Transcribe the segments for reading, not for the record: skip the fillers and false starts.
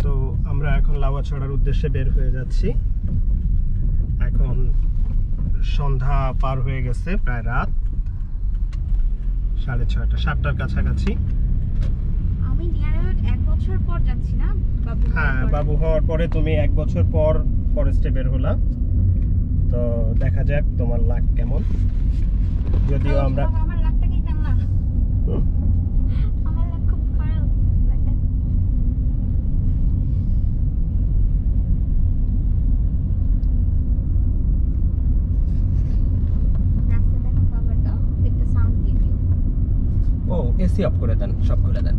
তো আমরা এখন লাউয়াছড়ার উদ্দেশ্যে বের হয়ে যাচ্ছি। এখন সন্ধ্যা পার হয়ে গেছে, প্রায় রাত 6:30 7টার কাছাকাছি। আমি নিয়ার অ্যাবাউট 1 বছর পর যাচ্ছি না বাবু? হ্যাঁ, বাবু হওয়ার পরে তুমি 1 বছর পর ফরেস্টে বের হলা। তো দেখা যাক তোমার লাক কেমন। যদিও আমরা আমার লাকটা কি কান্না, আমার লাক খুব খারাপ। রাস্তাটা এখন কভার দাও, একটা সাউন্ড দিয়ে দিও। ও এসি অফ করে দেন, সব খুলে দেন।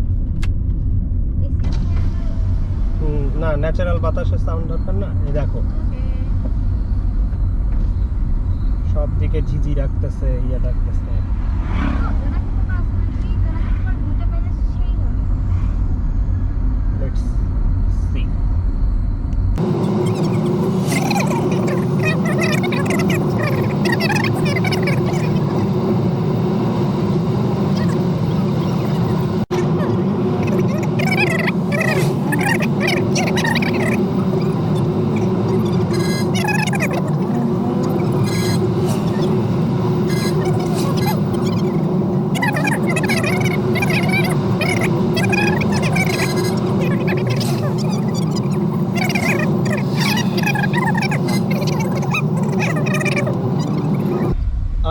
না, ন্যাচারাল বাতাসের সাউন্ড দরকার না। এই দেখো সব দিকে ঝিঝি রাখতেছে, ইয়ে রাখতেছে। Let's see.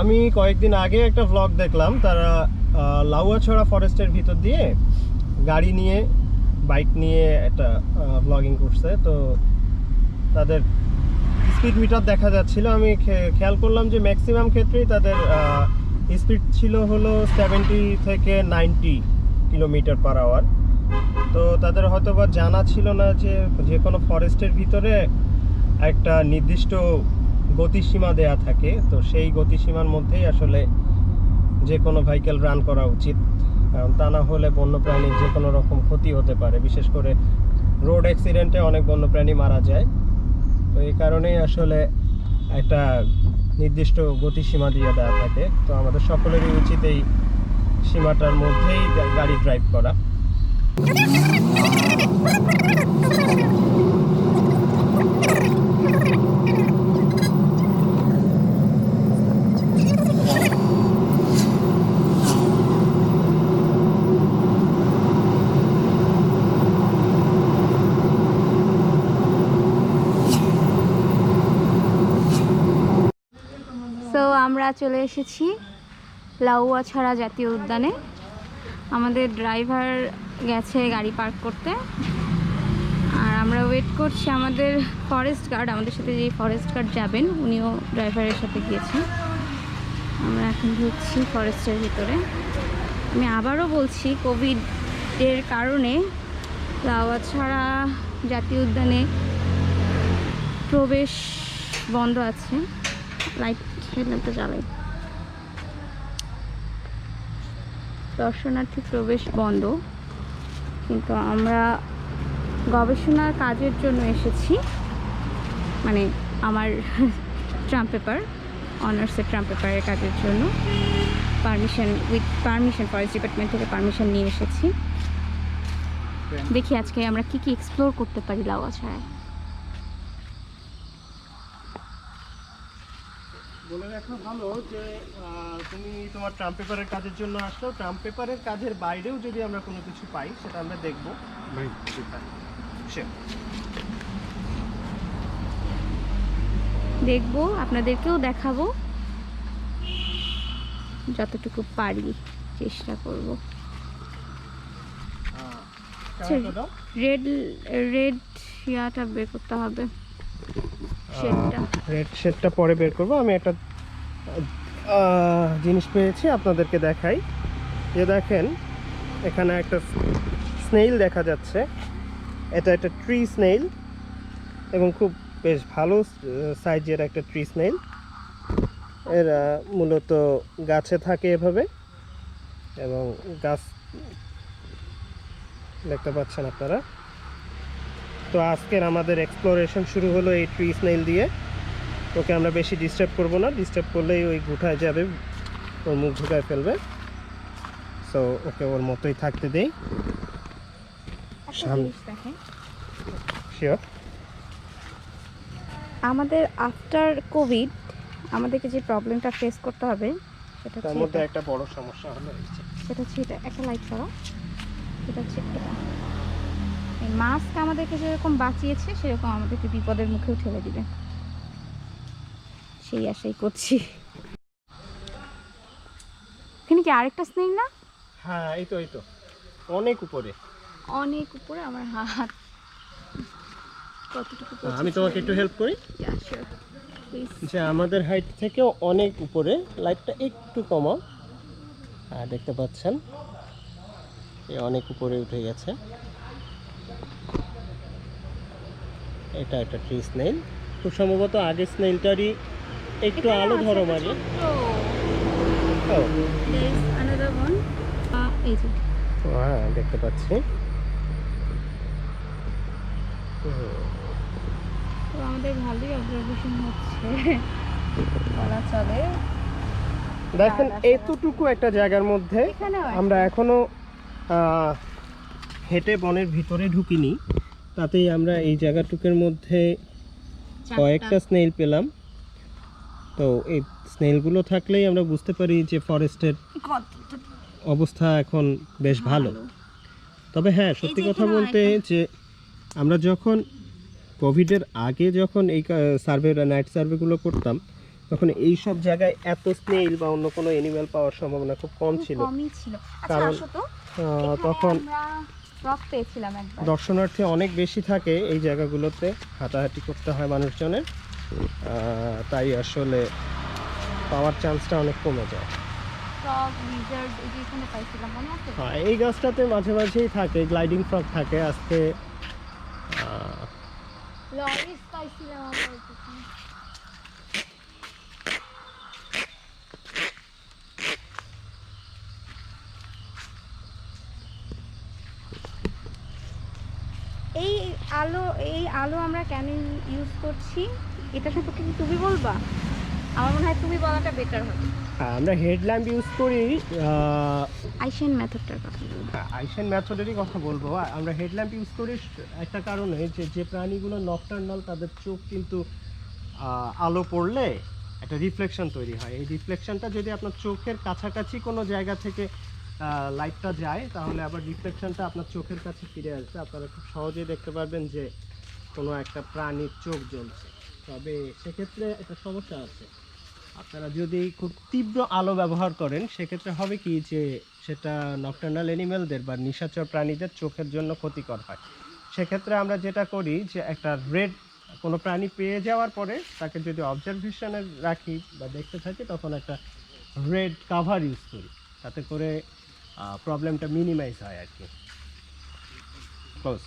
আমি কয়েকদিন আগে একটা ভ্লগ দেখলাম, তারা লাউয়াছড়া ফরেস্টের ভিতর দিয়ে গাড়ি নিয়ে, বাইক নিয়ে একটা ভ্লগিং করছে। তো তাদের স্পিড মিটার দেখা যাচ্ছিল। আমি খেয়াল করলাম যে ম্যাক্সিমাম ক্ষেত্রেই তাদের স্পিড ছিল হলো 70 থেকে 90 কিলোমিটার পার আওয়ার। তো তাদের হয়তো বা জানা ছিল না যে যে কোনো ফরেস্টের ভিতরে একটা নির্দিষ্ট গতিসীমা দেয়া থাকে। তো সেই গতিসীমার মধ্যেই আসলে যে কোনো ভেহিকেল রান করা উচিত, কারণ তা না হলে বন্যপ্রাণীর যে কোনো রকম ক্ষতি হতে পারে। বিশেষ করে রোড অ্যাক্সিডেন্টে অনেক বন্যপ্রাণী মারা যায়। তো এই কারণেই আসলে একটা নির্দিষ্ট গতিসীমা দিয়ে দেওয়া থাকে। তো আমাদের সকলেরই উচিত এই সীমাটার মধ্যেই গাড়ি ড্রাইভ করা। সো আমরা চলে এসেছি লাউয়াছড়া জাতীয় উদ্যানে। আমাদের ড্রাইভার গেছে গাড়ি পার্ক করতে, আর আমরা ওয়েট করছি আমাদের ফরেস্ট গার্ড, আমাদের সাথে যে ফরেস্ট গার্ড যাবেন উনিও ড্রাইভারের সাথে গিয়েছেন। আমরা এখন ঢুকছি ফরেস্টের ভিতরে। আমি আবারও বলছি, কোভিডের কারণে লাউয়াছড়া জাতীয় উদ্যানে প্রবেশ বন্ধ আছে। লাইট হেডলাইটটা জ্বালাই। দর্শনার্থী প্রবেশ বন্ধ, কিন্তু আমরা গবেষণার কাজের জন্য এসেছি। মানে আমার ট্রাম্প পেপার, অনার্সের ট্রাম্প পেপারের কাজের জন্য উইথ পারমিশন, ফরেস্ট ডিপার্টমেন্ট থেকে পারমিশন নিয়ে এসেছি। দেখি আজকে আমরা কি কি এক্সপ্লোর করতে পারি লাউয়াছড়ায়। বলে রাখা ভালো যে তুমি তোমার ট্রাম্প পেপারের কাজের জন্য আসলো। ট্রাম্প পেপারের কাজের বাইরেও যদি আমরা কোনো কিছু পাই সেটা আমরা দেখবো। দেখবো, আপনাদেরকেও দেখাবো, যতটুকু পারি চেষ্টা করব। রেড ইয়াটা বের করতে হবে, রেড শেডটা পরে বের করবো। আমি একটা জিনিস পেয়েছি, আপনাদেরকে দেখাই। যে দেখেন এখানে একটা স্নেইল দেখা যাচ্ছে। এটা একটা ট্রি স্নেইল এবং খুব বেশ ভালো সাইজের একটা ট্রি স্নেইল। এরা মূলত গাছে থাকে এভাবে, এবং গাছ দেখতে পাচ্ছেন আপনারা। তো আজকের আমাদের এক্সপ্লোরেশন শুরু হলো এই ট্রি স্নেইল দিয়ে। ওকে আমরা বেশি ডিস্টার্ব করব না, ডিস্টার্ব করলেই ওই গুঠায় যাবে, ওর মুখ ঢুকায় ফেলবে। সো ওকে ওর মতোই থাকতে দেই। শিওর। আমাদের আফটার কোভিড আমাদেরকে যে প্রবলেমটা ফেস করতে হবে সেটা তার হচ্ছে মধ্যে এটা। একটা বড় সমস্যা হলো এই যে সেটা হচ্ছে এটা, একটা লাইট করো। সেটা হচ্ছে এটা, এই মাস্ক আমাদেরকে যেরকম বাঁচিয়েছে সেরকম আমাদেরকে বিপদের মুখেও ঠেলে দিবে, সেই আশাই করছি। এখানে কি আরেকটা স্নেক না? হ্যাঁ এই তো অনেক উপরে। অনেক উপরে, আমার হাত কতটুকু আমি তোমাকে একটু হেল্প করি। প্লিজ। যে আমাদের হাইট থেকেও অনেক উপরে, লাইটটা একটু কমাও। হ্যাঁ দেখতে পাচ্ছেন এ অনেক উপরে উঠে গেছে। এটা একটা ট্রি স্নেইল, খুব সম্ভবত আগের স্নেইলটারই একটু আলো ধরো মারিয়ে। এই যে হ্যাঁ দেখতে পাচ্ছি। তো আমাদের ভালোই অবজারভেশন হচ্ছে বলা চলে। দেখেন এতটুকু একটা জায়গার মধ্যে এখানেও আমরা এখনো হেঁটে বনের ভিতরে ঢুকিনি, তাতেই আমরা এই জায়গাটুকুর মধ্যে কয়েকটা স্নেইল পেলাম। তো এই স্নেইলগুলো থাকলেই আমরা বুঝতে পারি যে ফরেস্টের অবস্থা এখন বেশ ভালো। তবে হ্যাঁ সত্যি কথা বলতে যে আমরা যখন কোভিডের আগে যখন এই সার্ভে নাইট সার্ভেগুলো করতাম তখন এই সব জায়গায় এত স্নেইল বা অন্য কোনো অ্যানিমেল পাওয়ার সম্ভাবনা খুব কম ছিল। কারণ তখন দর্শনার্থী অনেক বেশি থাকে এই জায়গাগুলোতে, হাঁটাহাঁটি করতে হয় মানুষজনের, তাই আসলে পাওয়ার চান্সটা অনেক কমে যায়। হ্যাঁ এই গাছটাতে মাঝে মাঝেই থাকে, গ্লাইডিং ফ্রগ থাকে। আজকে এই আলো আমরা কেন ইউজ করছি এটা সম্পর্কে কি তুমি বলবা? আমার মনে হয় তুমি বলাটা বেটার হবে। আমরা হেডল্যাম্প ইউজ করি, আইসেন মেথডটার কথা বলবো। আইসেন মেথডেরই কথা বলবো। আমরা হেডল্যাম্প ইউজ করি একটা কারণে, যে যে প্রাণীগুলো নকটার্নাল তাদের চোখ কিন্তু আলো পড়লে একটা রিফ্লেকশন তৈরি হয়। এই রিফ্লেকশনটা যদি আপনার চোখের কাছাকাছি কোনো জায়গা থেকে লাইটটা যায় তাহলে আবার রিফ্লেকশনটা আপনার চোখের কাছে ফিরে আসবে। আপনারা খুব সহজেই দেখতে পারবেন যে কোনো একটা প্রাণীর চোখ জ্বলছে। তবে সেক্ষেত্রে একটা সমস্যা আছে, আপনারা যদি খুব তীব্র আলো ব্যবহার করেন সেক্ষেত্রে হবে কি যে সেটা নকটার্নাল অ্যানিমেলদের বা নিশাচর প্রাণীদের চোখের জন্য ক্ষতিকর হয়। সেক্ষেত্রে আমরা যেটা করি যে একটা রেড কোনো প্রাণী পেয়ে যাওয়ার পরে তাকে যদি অবজারভেশনে রাখি বা দেখতে থাকি তখন একটা রেড কাভার ইউজ করি, তাতে করে প্রবলেমটা মিনিমাইজ হয় আর কি। ক্লোজ।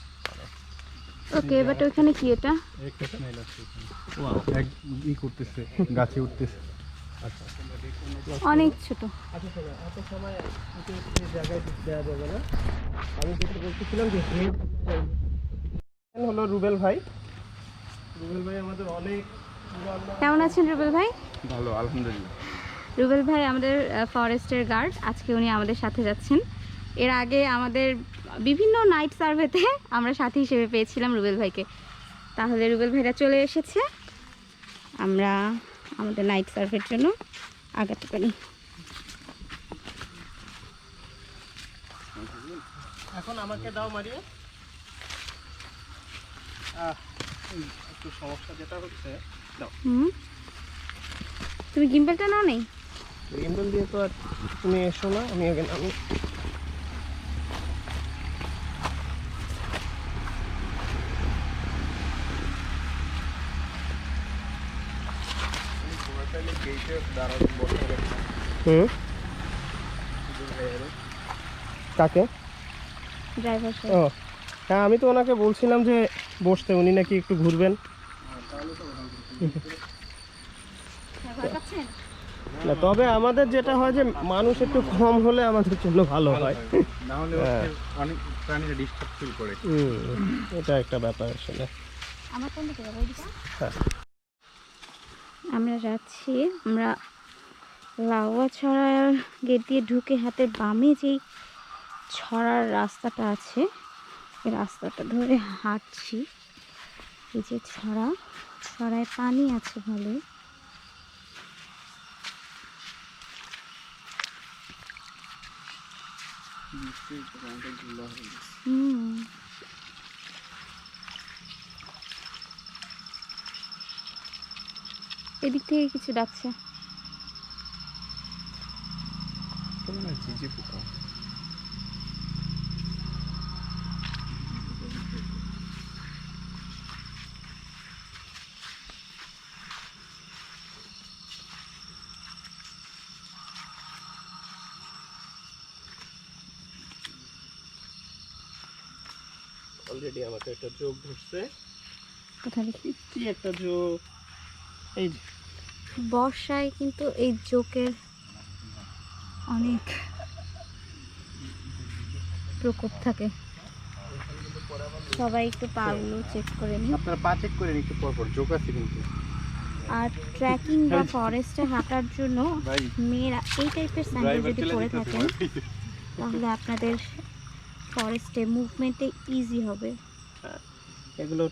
ওকে, বাট ওখানে কি এটা? একটা স্মেল আসছে ওয়াও, এক ই করতেছে, গাছে উঠতেছে। আচ্ছা অনেক ছোট। আচ্ছা শোনো, এত সময় এই জায়গায় দেওয়া যাবে না। আমি যেটা বলতেছিলাম যে হেড হলো রুবেল ভাই। রুবেল ভাই আমাদের অনেক কেমন আছেন রুবেল ভাই? ভালো, আলহামদুলিল্লাহ। রুবেল ভাই আমাদের ফরেস্টের গার্ড, আজকে উনি আমাদের সাথে যাচ্ছেন। এর আগে আমাদের বিভিন্ন নাইট সার্ভেতে আমরা সাথী হিসেবে পেয়েছিলাম রুবেল ভাইকে। তাহলে রুবেল ভাইরা চলে এসেছে, আমরা আমাদের নাইট সার্ভের জন্য আগাতে পারি। এখন আমাকে দাও মারিয়ে। একটু সমস্যা যেটা হচ্ছে, দাও। তুমি গিম্বেলটা নাও নেই? গিম্বল দিয়ে তো আর তুমি এসো না, আমি আগে আমি কাকে? ড্রাইভার ও হ্যাঁ, আমি তো ওনাকে বলছিলাম যে বসতে, উনি নাকি একটু ঘুরবেন। না তবে আমাদের যেটা হয় যে মানুষ একটু কম হলে আমাদের জন্য ভালো হয়, না হলে অনেক প্রাণীরা ডিস্টার্ব ফিল করে। এটা একটা ব্যাপার আসলে। আমার কোন দিকে যাবো? হ্যাঁ আমরা যাচ্ছি, আমরা লাউয়া ছড়ার গেট দিয়ে ঢুকে হাতের বামে যেই ছড়ার রাস্তাটা আছে এই রাস্তাটা ধরে হাঁটছি। এই যে ছড়ায় পানি আছে ভালোই। এদিক থেকে কিছু ডাকছে। ঝিঝি পোকা। অলরেডি আমাকে একটা জোক ধরছে। কোথায় দেখি? কি একটা জোক! এই যে বর্ষায় কিন্তু এই জোকের অনেক প্রকোপ থাকে। সবাই একটু পাগুলো চেক করে নিন। আপনারা পা চেক করেন একটু পর পর, জোক আছে কিন্তু। আর ট্রেকিং বা ফরেস্টে হাঁটার জন্য ভাই মেয়েরা এই টাইপের স্যান্ডেল যদি পরে থাকেন তাহলে আপনাদের ফরেস্টে মুভমেন্টে ইজি হবে। এগুলো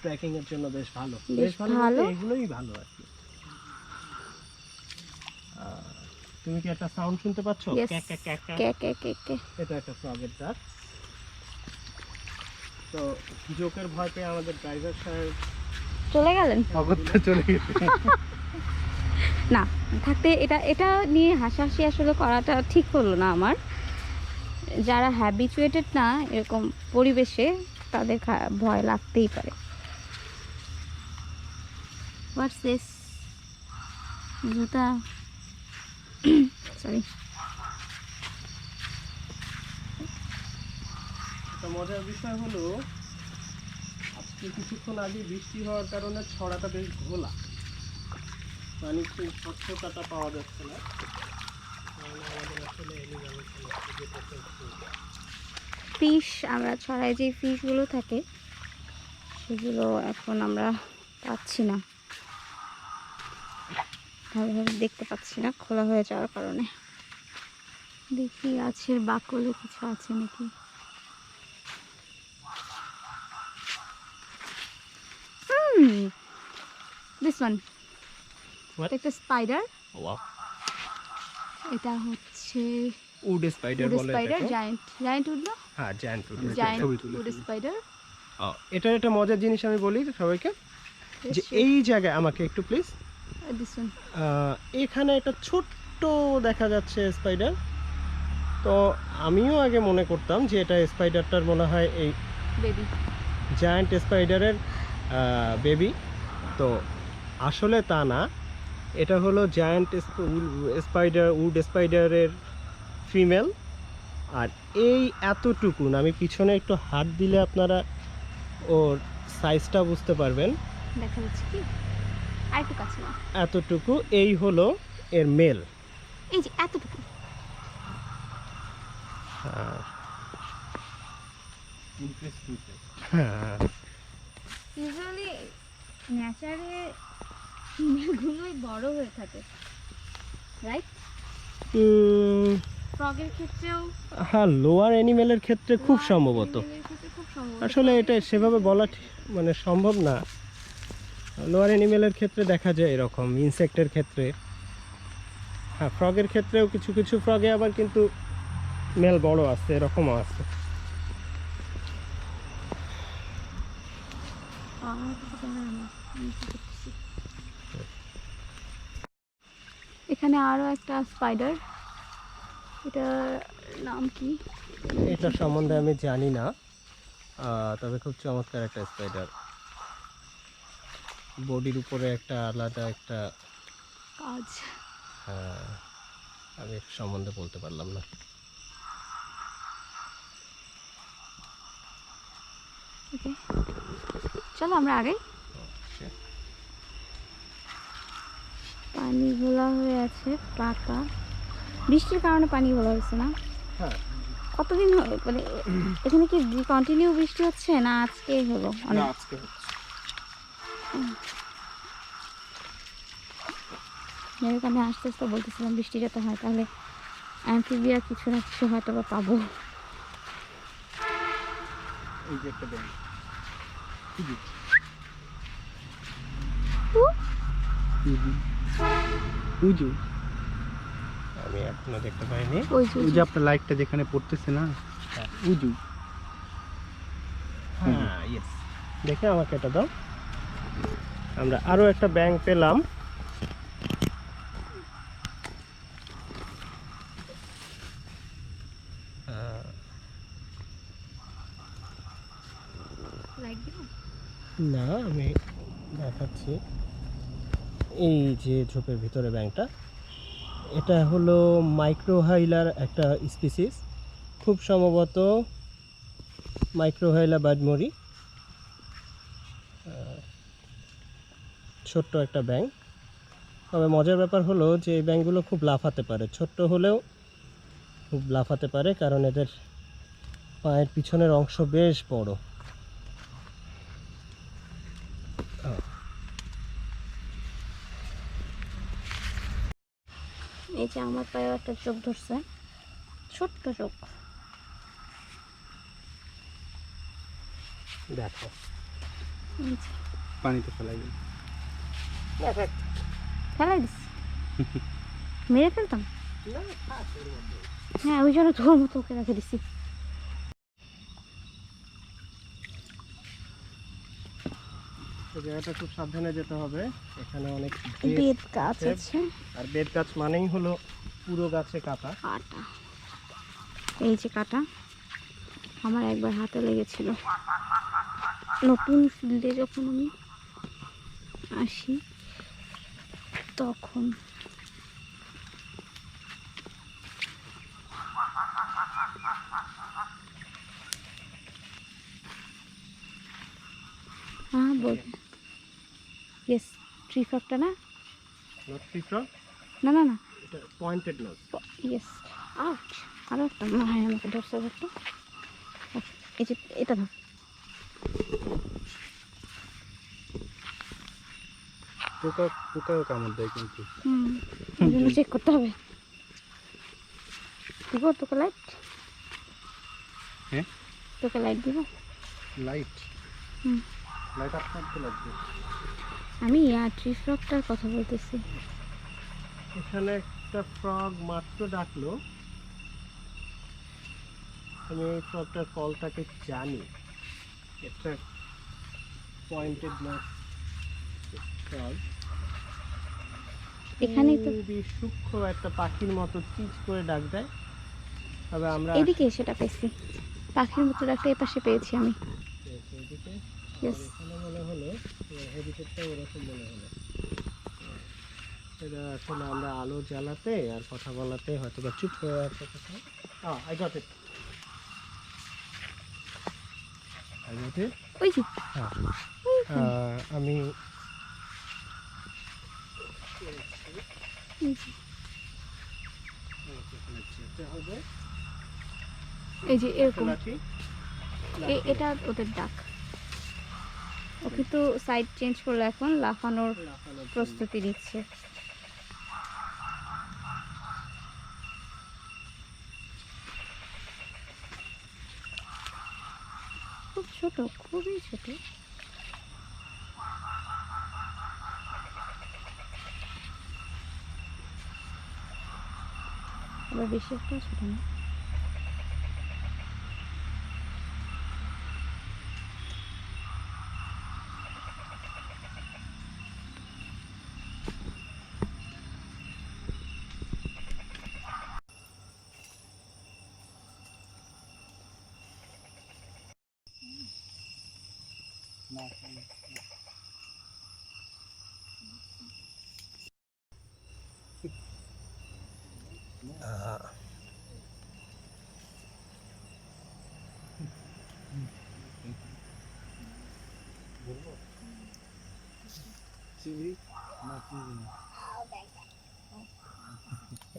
ট্রেকিং এর জন্য বেশ ভালো। বেশ ভালো। বলতে এগুলোই ভালো আর কি। তুমি কি একটা সাউন্ড শুনতে পাচ্ছো? Yes. ক্যাক ক্যাক ক্যাক ক্যাক। কে কে কে কে এটা একটা ফ্রগের ডাক। তো জোকের ভয় পেয়ে আমাদের ড্রাইভার সাহেব চলে গেলেন অগত্যা চলে গেছে। না থাকতে এটা নিয়ে হাসাহাসি আসলে করাটা ঠিক হলো না আমার। যারা হ্যাবিচুয়েটেড না এরকম পরিবেশে তাদের ভয় লাগতেই পারে। What's this? জুতা সরি। একটা মজার বিষয় হলো আজকে কিছুক্ষণ আগে বৃষ্টি হওয়ার কারণে ছড়াটা বেশ ঘোলা, পানি খুব স্বচ্ছতাটা পাওয়া যাচ্ছে না। তাহলে আমাদের আসলে এলিভেশন যেটা একটু ফিশ আমরা ছড়ায় যে ফিশগুলো থাকে সেগুলো এখন আমরা পাচ্ছি না, ভালোভাবে দেখতে পাচ্ছি না খোলা হয়ে যাওয়ার কারণে। দেখি গাছের বাকলে কিছু আছে নাকি। This one What? একটা স্পাইডার। ওয়াও, এটা হচ্ছে উড স্পাইডার উড বলে স্পাইডার, এটাকে। জায়ান্ট উড না, হ্যাঁ, giant wood. Giant wood spider. এটার একটা মজার জিনিস আমি বলি সবাইকে, যে এই জায়গায় আমাকে একটু প্লিজ, দিস ওয়ান এখানে একটা ছোট্ট দেখা যাচ্ছে স্পাইডার। তো আমিও আগে মনে করতাম যে এটা স্পাইডারটার মনে হয় এই বেবি, জায়ান্ট স্পাইডারের বেবি। তো আসলে তা না, এটা হলো জায়ান্ট স্পাইডার, উড স্পাইডারের ফিমেল। আর এই এতটুকুন, আমি পিছনে একটু হাত দিলে আপনারা ওর সাইজটা বুঝতে পারবেন। দেখা যাচ্ছে কি আরেকটু কাছে না, এতটুকু এই হলো এর মেল। এই যে এতটুকু। হ্যাঁ, ইউজুয়ালি নেচারে ফিমেলগুলোই বড় হয়ে থাকে, রাইট? ফ্রগের ক্ষেত্রেও, হ্যাঁ, লোয়ার অ্যানিমেলের ক্ষেত্রে খুব lower সম্ভবত। animal এর ক্ষেত্রে খুব সম্ভবত। আসলে এটা সেভাবে বলা মানে সম্ভব না। লোয়ার অ্যানিমেলের ক্ষেত্রে দেখা যায় এরকম, ইনসেক্টের ক্ষেত্রে। হ্যাঁ, ফ্রগের ক্ষেত্রেও কিছু কিছু ফ্রগে আবার কিন্তু মেল বড় আছে, এরকমও আছে। এখানে আরো একটা স্পাইডার, এটার নাম কি? এটা সম্বন্ধে আমি জানি না, তবে খুব চমৎকার একটা স্পাইডার। বডির উপরে একটা আলাদা একটা কাজ। হ্যাঁ, আমি এর সম্বন্ধে বলতে পারলাম না। ওকে, চলো আমরা আগে। পানি ঘোলা হয়ে আছে, পাতা বৃষ্টির কারণে পানি ঘোলা হয়েছে না? হ্যাঁ, কতদিন মানে এখানে কি কন্টিনিউ বৃষ্টি হচ্ছে না আজকে হলো? অনেক আজকে হচ্ছে। আমি আস্তে আস্তে বলতেছিলাম বৃষ্টি যাতে হয় তাহলে অ্যাম্ফিবিয়া কিছু না কিছু হয়তো বা পাবো। এই যে একটা ব্যাংক উজু উজু আমি এখনো দেখতে পাইনি। ওই ওই যে আপনার লাইটটা যেখানে পড়তেছে না উজু হ্যাঁ ইয়েস, দেখে আমাকে এটা দাও। আমরা আরো একটা ব্যাংক পেলাম। লাইট দিব। না, আমি দেখাচ্ছি। এই যে ঝোপের ভিতরে ব্যাংকটা, এটা হলো মাইক্রোহাইলার একটা স্পিসিস, খুব সম্ভবত মাইক্রোহাইলা বাডমরি। ছোট্ট একটা ব্যাংক, তবে মজার ব্যাপার হলো যে এই ব্যাংকগুলো খুব লাফাতে পারে, ছোট্ট হলেও খুব লাফাতে পারে, কারণ এদের পায়ের পিছনের অংশ বেশ বড়। এই যে আমার পায়ে একটা চোখ ধরছে, ছোট্ট চোখ। দেখো এই যে পানিতে ফেলাই দিন ফেলাই দিস, মেরে ফেলতাম। হ্যাঁ, ওই জন্য তোর মতো ওকে রেখে দিছি। এই জায়গাটা খুব সাবধানে যেতে হবে, এখানে অনেক বেদ গাছ আছে। আছে, আর বেত গাছ মানেই হলো পুরো গাছে কাটা। কাটা। এই যে কাটা, আমার একবার হাতে লেগেছিল নতুন ফিল্ডে যখন আমি আসি তখন। হ্যাঁ বল, ইয়েস, ট্রি ফ্রগটা না? নট ট্রি ফ্রগ, না না না, এটা পয়েন্টেড নোজ। ইয়েস। আউট, আরও একটা মনে হয় আমাকে ধরছে একটা। এই যে এটা ধর। পোকাও কামড় দেয় কিন্তু। ওই জন্য চেক করতে হবে। দিব তোকে লাইট? হ্যাঁ, তোকে লাইট দিব? লাইট হুম। লাইট আপনার তো লাগবে। আমি ট্রি ফ্রগটার কথা বলতেছি। এখানে একটা ফ্রগ মাত্র ডাকলো, আমি এই ফ্রগটার কলটাকে জানি। এটা পয়েন্টেড নোজ ফ্রগ, এখানেই তো, খুবই সূক্ষ্ম একটা পাখির মতো চিজ করে ডাক দেয়। তবে আমরা এদিকে সেটা পেয়েছি, পাখির মতো একটা এ পাশে পেয়েছি আমি। এদিকে Yes. এখানে মনে হলো হেডিকেটটা ওরকম মনে হলো। এটা আসলে আমরা আলো জ্বালাতে আর কথা বলাতে হয়তো বা চুপ হয়ে আছে কোথাও। I got it, I got it. ওই যে আমি এই যে, এই যে এরকম, লাঠি এটা ওদের ডাক। ও কিন্তু সাইড চেঞ্জ করলো, এখন লাফানোর লাফানোর জন্য। প্রস্তুতি নিচ্ছে। খুব ছোট, খুবই ছোট। আবার বেশি একটা ছোট না।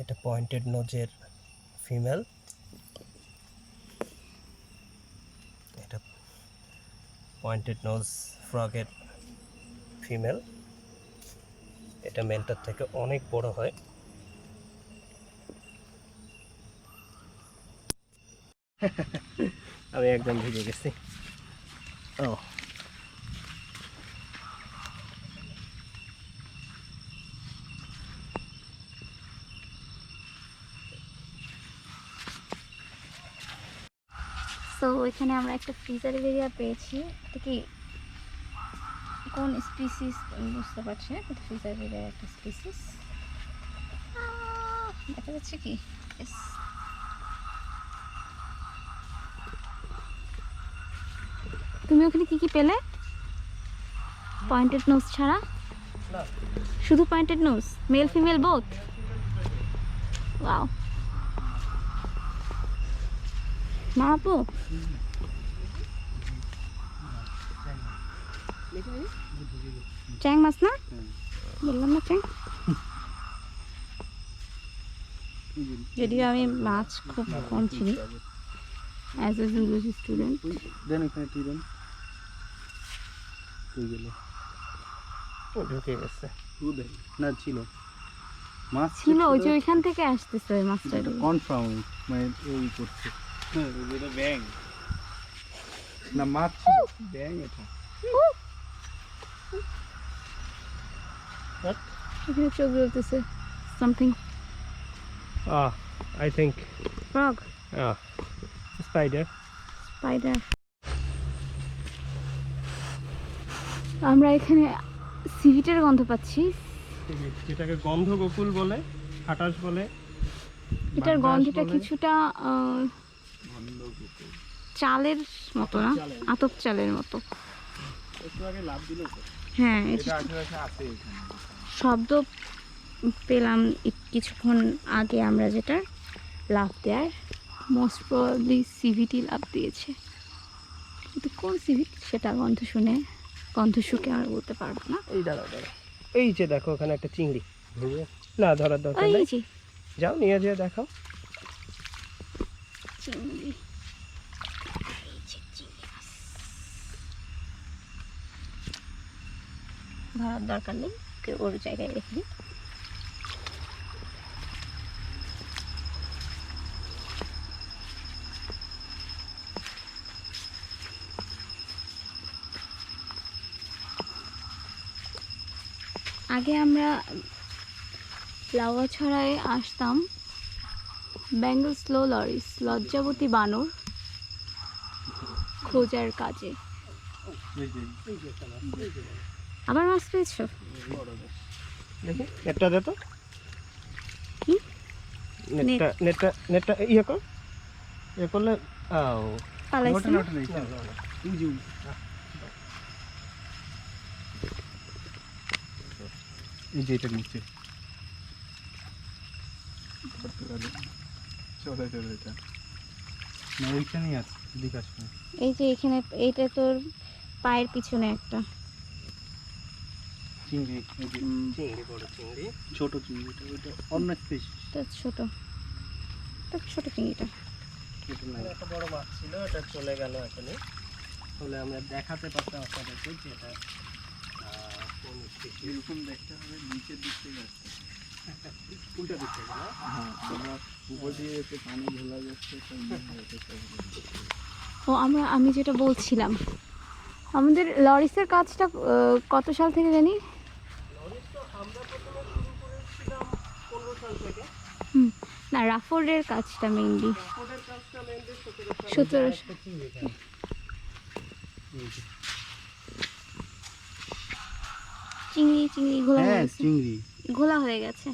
এটা পয়েন্টেড নোজের ফিমেল, এটা পয়েন্টেড নোজ ফ্রগের ফিমেল। এটা মেলটার থেকে অনেক বড় হয়। আমি একদম ভিজে গেছি। Oh. সো এখানে আমরা একটা ফ্রিজার এরিয়া পেয়েছি। এটা কি কোন স্পিসিস বুঝতে পারছি না, কিন্তু ফ্রিজার এরিয়া একটা স্পিসিস দেখা যাচ্ছে কি। Yes. তুমি ওখানে কি কি পেলে? পয়েন্টেড নোজ ছাড়া? শুধু pointed nose, male female both? Wow. না আপু, চ্যাং মাছ না? বললাম না চ্যাং। যদিও আমি মাছ খুব কম চিনি অ্যাজ এ জুলজি স্টুডেন্ট। দেন এখানে তুই দেন, তুই গেলে ঢুকে গেছে। তুই দেন না, ছিল মাছ ছিল ওই যে ওইখান থেকে আসতেছে ওই মাছটা। কনফার্ম মানে ওই করছে। হ্যাঁ এটা ব্যাং না, মাছ ছিল ব্যাং। এটা এখানে চোখ জ্বলতেছে something. I think frog, spider. Spider. আমরা এখানে সিভিটের গন্ধ পাচ্ছি। যেটাকে গন্ধ গোকুল বলে, হাটাস বলে। এটার বাতাস গন্ধটা বলে। কিছুটা চালের মতো না, আতপ চালের মতো। একটু আগে লাভ দিল তো, হ্যাঁ, এটা আশেপাশে আছে এখানে। শব্দ পেলাম কিছুক্ষণ আগে আমরা, যেটা লাভ দেয়ার মোস্ট প্রবাবলি সিভিটি লাভ দিয়েছে, কিন্তু কোন সিভিট সেটা গন্ধ শুকে আমরা বলতে পারবো না। এই দাঁড়াও। এই যে দেখো ওখানে একটা চিংড়ি। না ধরার দরকার ওই নেই, যে যাও নিয়ে যেয়ে দেখাও। চিংড়ি, এই যে চিংড়ি মাছ। ধরার দরকার নেই, ওকে ওর জায়গায় রেখে দিই। আগে আমরা লাউয়াছড়ায় আসতাম বেঙ্গল স্লো লরিস লজ্জাবতী বানর খোঁজার কাজে। আবার মাছ পেয়েছো? দেখি নেটটা দে তো। কি? নেটটা ইয়ে কর, ইয়ে করলে পালাইছে না? এই যে এটা নিচে চলে এটা না, ওইখানেই আছে দিকে আসবে। এই যে এখানে, এইটা তোর পায়ের পিছনে একটা চিংড়ি, এই যে চিংড়ি, বড় চিংড়ি, ছোট চিংড়ি, ওইটা অন্য স্পেস। ছোট চিংড়িটা। এখানে একটা বড় মাছ ছিল, এটা চলে গেল এখানে। তাহলে আমরা দেখাতে পারতাম আপনাদেরকে যে এটা কোন species। এরকম দেখতে হবে নিচের দিক থেকে আসছে, উল্টা দিক থেকে না? হ্যাঁ আমরা উপর দিয়ে একটু পানি ঢোলা যাচ্ছে। ও আমি যেটা বলছিলাম, আমাদের লরিসের কাজটা কত সাল থেকে জানি? লরিস তো আমরা প্রথমে শুরু করেছিলাম 15 সাল থেকে। না, রাফোর্ডের কাজটা মেইনলি ওদের কাজটা মেনলি 17 চিংড়ি ঘোলা হয়ে হ্যাঁ গেছে। চিংড়ি ঘোলা হয়ে গেছে,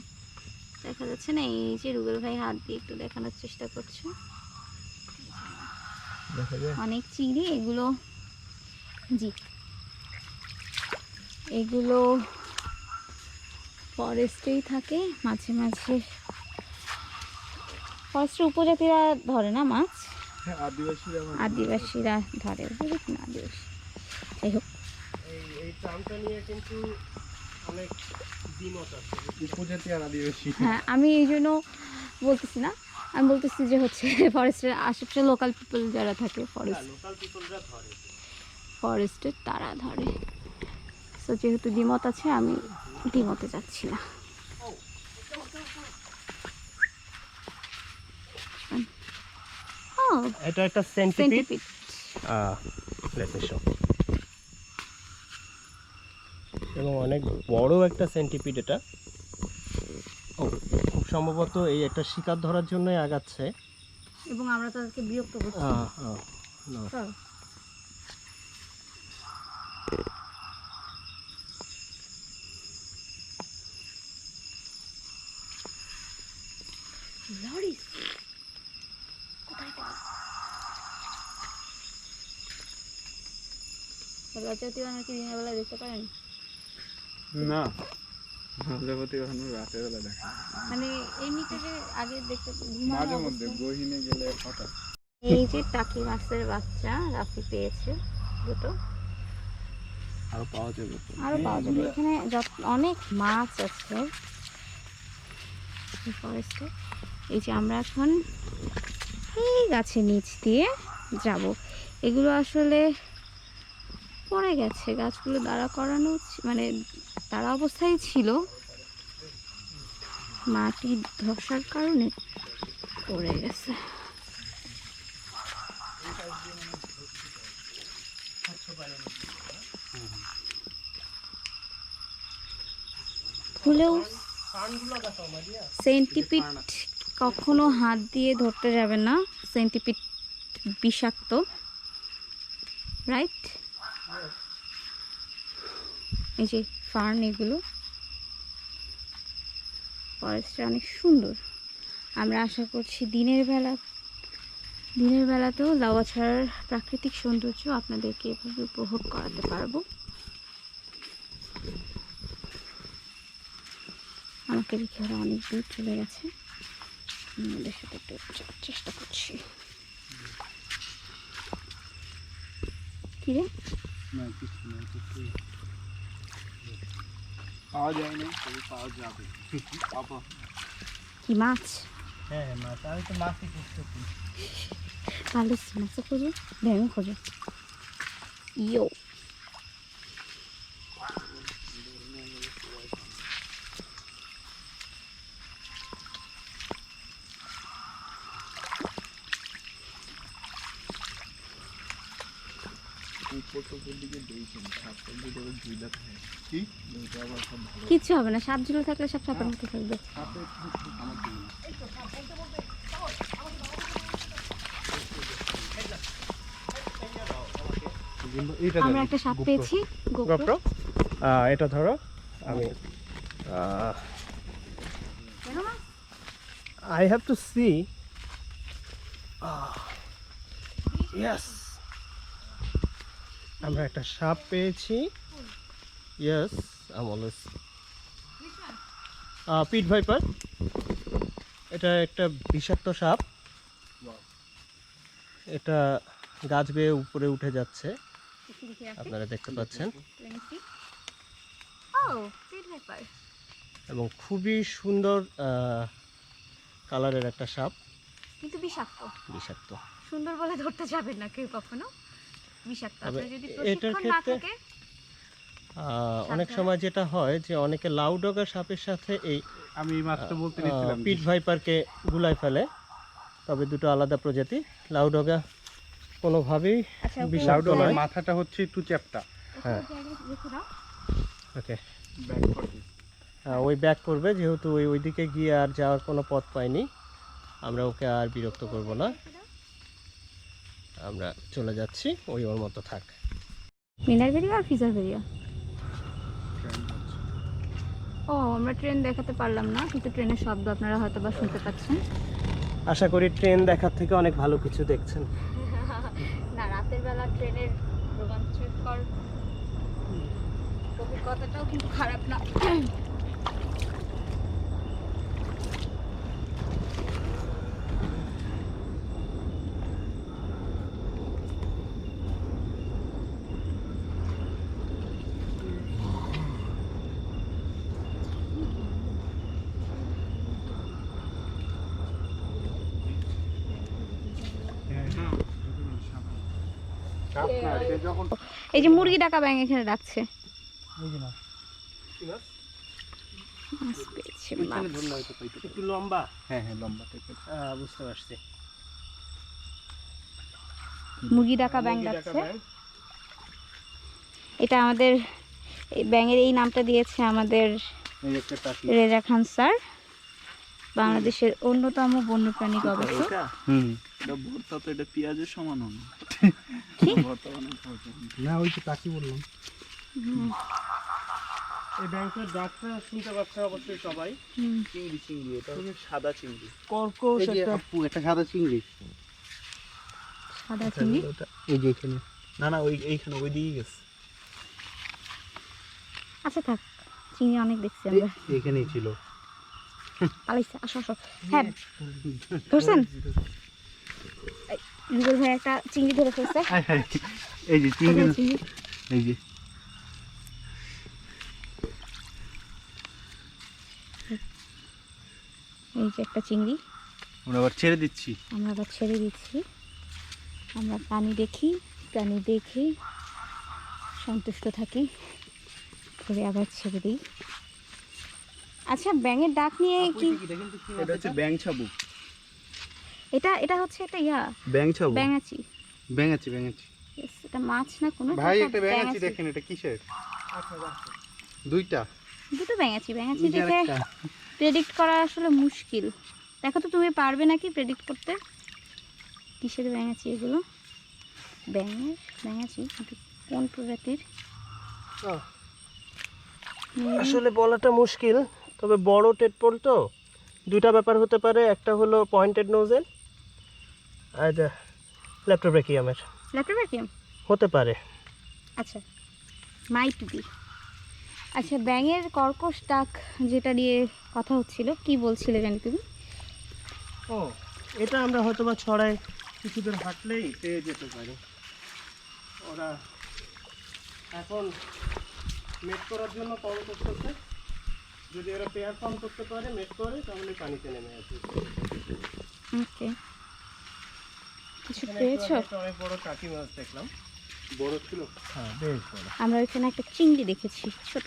দেখা যাচ্ছে না? এই যে রুবেল ভাই হাত দিয়ে একটু দেখানোর চেষ্টা করছে। দেখা যায়। অনেক চিংড়ি এগুলো, জি এগুলো ফরেস্টেই থাকে। মাঝে মাঝে ফরেস্টের উপজাতিরা ধরে না মাছ, আদিবাসীরা ধরে। বুঝলি না? আদিবাসী, যাই হোক। এই ট্রামটা নিয়ে কিন্তু অনেক দ্বিমত আছে। উপজাতি আর আদিবাসী। হ্যাঁ, আমি এই জন্য বলতেছি না, আমি বলতেছি যে হচ্ছে ফরেস্টের আশেপাশে লোকাল পিপল যারা থাকে, লোকাল পিপলরা ধরে, ফরেস্টের তারা ধরে। সো যেহেতু দ্বিমত আছে, আমি দ্বিমতে যাচ্ছি না। এটা একটা centipede. Centipede. Let me show. এবং অনেক বড় একটা সেন্টিপিড এটা। ও খুব সম্ভবত এই একটা শিকার ধরার জন্যই আগাচ্ছে। এবং আমরা তাদেরকে বিরক্ত করছি। না। চল। লরিস কোথায় গেল? লজ্জাবতী বানর কি দিনের বেলা দেখতে পারেন? না, প্রজাপতি কখনো রাতের বেলা দেখা যায় না। মানে এমনিতে যে আগে দেখতে মাঝে মধ্যে গহীনে গেলে হঠাৎ। এই যে টাকি মাছের বাচ্চা রাফি পেয়েছে দুটো, আরো পাওয়া যাবে তো। আরো পাওয়া যাবে। এখানে অনেক মাছ আছে ফরেস্টে। এই যে আমরা এখন এই গাছের নিচ দিয়ে যাব। এগুলো আসলে পড়ে গেছে, গাছগুলো দাঁড়া করানো মানে তারা অবস্থায় ছিল, মাটি ধসার কারণে পড়ে গেছে। ফুলেও সেন্টিপিড কখনো হাত দিয়ে ধরতে যাবে না, সেন্টিপিড বিষাক্ত, রাইট? এই যে ফার্ন, এগুলো ফরেস্টটা অনেক সুন্দর। আমরা আশা করছি দিনের বেলাতেও লাউয়াছড়ার প্রাকৃতিক সৌন্দর্য আপনাদেরকে এভাবে উপভোগ করাতে পারবো। আমাকে রেখে ওরা অনেক দূর চলে গেছে, আমাদের সাথে একটু যাওয়ার চেষ্টা করছি। কিরে না কিছু না, কিছু পাওয়া যায় না, তবে পাওয়া যাবে। পাবো। কি মাছ? হ্যাঁ মাছ, আমি তো মাছই খুঁজতেছি। তাহলে মাছও খোঁজো, ভেঙে খোঁজো। ইয়ো কিচ্ছু হবে না, সাপ ঝুলে থাকলে সব সাপের মতো থাকবে। আমরা একটা সাপ পেয়েছি, গোপ্রো। এটা ধরো, আমি I have to see. Yes. আমরা একটা সাপ পেয়েছি। Yes, I'm always. Pit viper. এটা একটা বিষাক্ত সাপ। এটা গাছ বেয়ে উপরে উঠে যাচ্ছে, আপনারা দেখতে পাচ্ছেন। এবং খুবই সুন্দর কালারের একটা সাপ, কিন্তু বিষাক্ত। সুন্দর বলে ধরতে যাবেন না কেউ কখনো, বিষাক্ত। তবে যদি এটার প্রশিক্ষণ না ক্ষেত্রে থাকে, অনেক সময় যেটা হয় যে অনেকে লাউ ডগা সাপের সাথে এই আমি মাত্র বলতে নিচ্ছিলাম পিট ভাইপারকে গুলাই ফেলে। তবে দুটো আলাদা প্রজাতি। লাউ ডগা কোনোভাবেই আচ্ছা, ওকে বিষাক্ত লাউডোলার নয়। মাথাটা হচ্ছে একটু চ্যাপ্টা। হ্যাঁ, রেখে দাও। ওকে। ব্যাক করবে। ওই ব্যাক করবে, যেহেতু ওইদিকে গিয়ে আর যাওয়ার কোনো পথ পাইনি। আমরা ওকে আর বিরক্ত করব না, আমরা চলে যাচ্ছি। ওর মতো থাক। মিনার ভেরিয়া আর ফিজার ভেরিয়া। ও, আমরা ট্রেন দেখাতে পারলাম না, কিন্তু ট্রেনের শব্দ আপনারা হয়তো বা শুনতে পাচ্ছেন। আশা করি ট্রেন দেখার থেকে অনেক ভালো কিছু দেখছেন। না, রাতের বেলা ট্রেনের রোমাঞ্চকর অভিজ্ঞতাটাও কিন্তু খারাপ না। এই যে মুরগি ডাকা ব্যাঙ এখানে ডাকছে। মাছ পেয়েছে, মাছ। একটু লম্বা। হ্যাঁ হ্যাঁ, লম্বা টাইপের। বুঝতে পারছি। মুরগি ডাকা ব্যাঙ মুরগি ডাকা ডাকছে। ব্যাঙ। এটা আমাদের এই ব্যাঙের এই নামটা দিয়েছে আমাদের এই একটা টাকি। রেজা খান স্যার, বাংলাদেশের অন্যতম বন্যপ্রাণী গবেষক। এটা ভর্তা তো, এটা পেঁয়াজের সমান হবে। কি? ভর্তা বানানো খাওয়া যাবে না। ওই তো টাকি বললাম। এই ব্যাংকের ডাকটা শুনতে পাচ্ছে অবশ্যই সবাই। চিংড়ি চিংড়ি, এটা হচ্ছে সাদা চিংড়ি। কর্কশ একটা একটা সাদা চিংড়ি। সাদা চিংড়ি। এই যে এখানে, না না ওই এইখানে ওই দিকে গেছে। আচ্ছা থাক, চিংড়ি অনেক দেখছি আমরা। এইখানেই ছিল। পালাইছে, আসো আসো। হ্যাঁ ধরছেন? রুবেল ভাই একটা চিংড়ি ধরে ফেলছে। এই যে চিংড়ি, কোথায় চিংড়ি? এই যে এই যে একটা চিংড়ি আমরা আবার ছেড়ে দিচ্ছি। আমরা আবার ছেড়ে দিচ্ছি। আমরা প্রাণী দেখি, প্রাণী দেখে সন্তুষ্ট থাকি, করে আবার ছেড়ে দিই। আচ্ছা ব্যাঙের ডাক নিয়ে কি? এটা হচ্ছে ব্যাং ছাবু। এটা এটা হচ্ছে একটা ইয়া ব্যাং ছাবু, ব্যাঙাচি। ব্যাঙাচি ব্যাঙাচি। Yes, এটা মাছ না কোনো? ভাই এটা একটা ব্যাঙাচি দেখেন, এটা কিসের? দুইটা। দুটো ব্যাঙাচি। ব্যাঙাচি এই যে দেখে আরেকটা। প্রেডিক্ট করা আসলে মুশকিল। দেখো তো তুমি পারবে নাকি প্রেডিক্ট করতে কিসের ব্যাঙাচি এগুলো? ব্যাঙের ব্যাঙাচি কিন্তু কোন প্রজাতির? আসলে বলাটা মুশকিল, তবে বড় টেডপোল তো দুইটা ব্যাপার হতে পারে। একটা হলো পয়েন্টেড নোজেল, আর ল্যাপ্টোব্রেকিয়ামের ল্যাপ্টোব্রেকিয়াম হতে পারে। আচ্ছা, মাইট বি। আচ্ছা ব্যাঙের কর্কশ ডাক যেটা নিয়ে কথা হচ্ছিল, কি বলছিলে জানি তুমি? ও, এটা আমরা হয়তোবা ছড়ায় কিছু দূর হাঁটলেই পেয়ে যেতে পারি। ওরা এখন মেট করার জন্য কল করতেছে। যদি ওরা পেয়ার ফর্ম করতে পারে, মেট করে, তাহলে পানিতে নেমে আসবে। ওকে, কিছু এখানে পেয়েছো? একটা অনেক বড় টাকি মাছ দেখলাম। বড় ছিল। হ্যাঁ, বেশ বড়। আমরা ওইখানে একটা চিংড়ি দেখেছি, ছোট,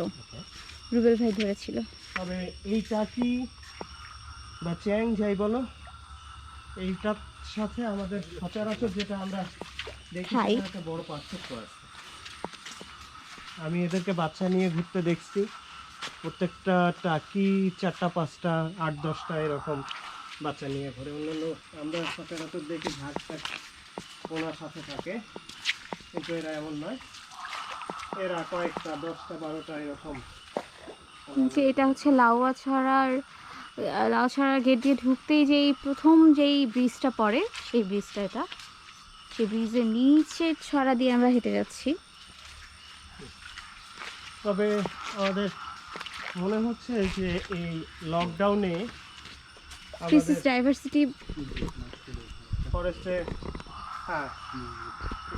রুবেল ভাই ধরেছিল। তবে এই টাকি বা চ্যাং যাই বলো, এইটার সাথে আমাদের সচরাচর যেটা আমরা দেখি খাই। সেটার একটা বড় পার্থক্য আছে। আমি এদেরকে বাচ্চা নিয়ে ঘুরতে দেখছি, প্রত্যেকটা টাকি 4টা 5টা 8-10টা এরকম বাচ্চা নিয়ে ঘুরে। অন্যান্য আমরা সচরাচর দেখি ঝাঁক টাক ওনার সাথে থাকে, কিন্তু এরা এমন নয়। এরা কয়েকটা 10টা 12টা এরকম। যে এটা হচ্ছে লাউছড়ার গেট দিয়ে ঢুকতেই যেই প্রথম যেই ব্রিজটা পড়ে, সেই ব্রিজটা এটা। সেই ব্রিজের নিচে ছড়া দিয়ে আমরা হেঁটে যাচ্ছি। তবে আমাদের মনে হচ্ছে যে এই লকডাউনে স্পিসিস ডাইভার্সিটি ফরেস্টে হ্যাঁ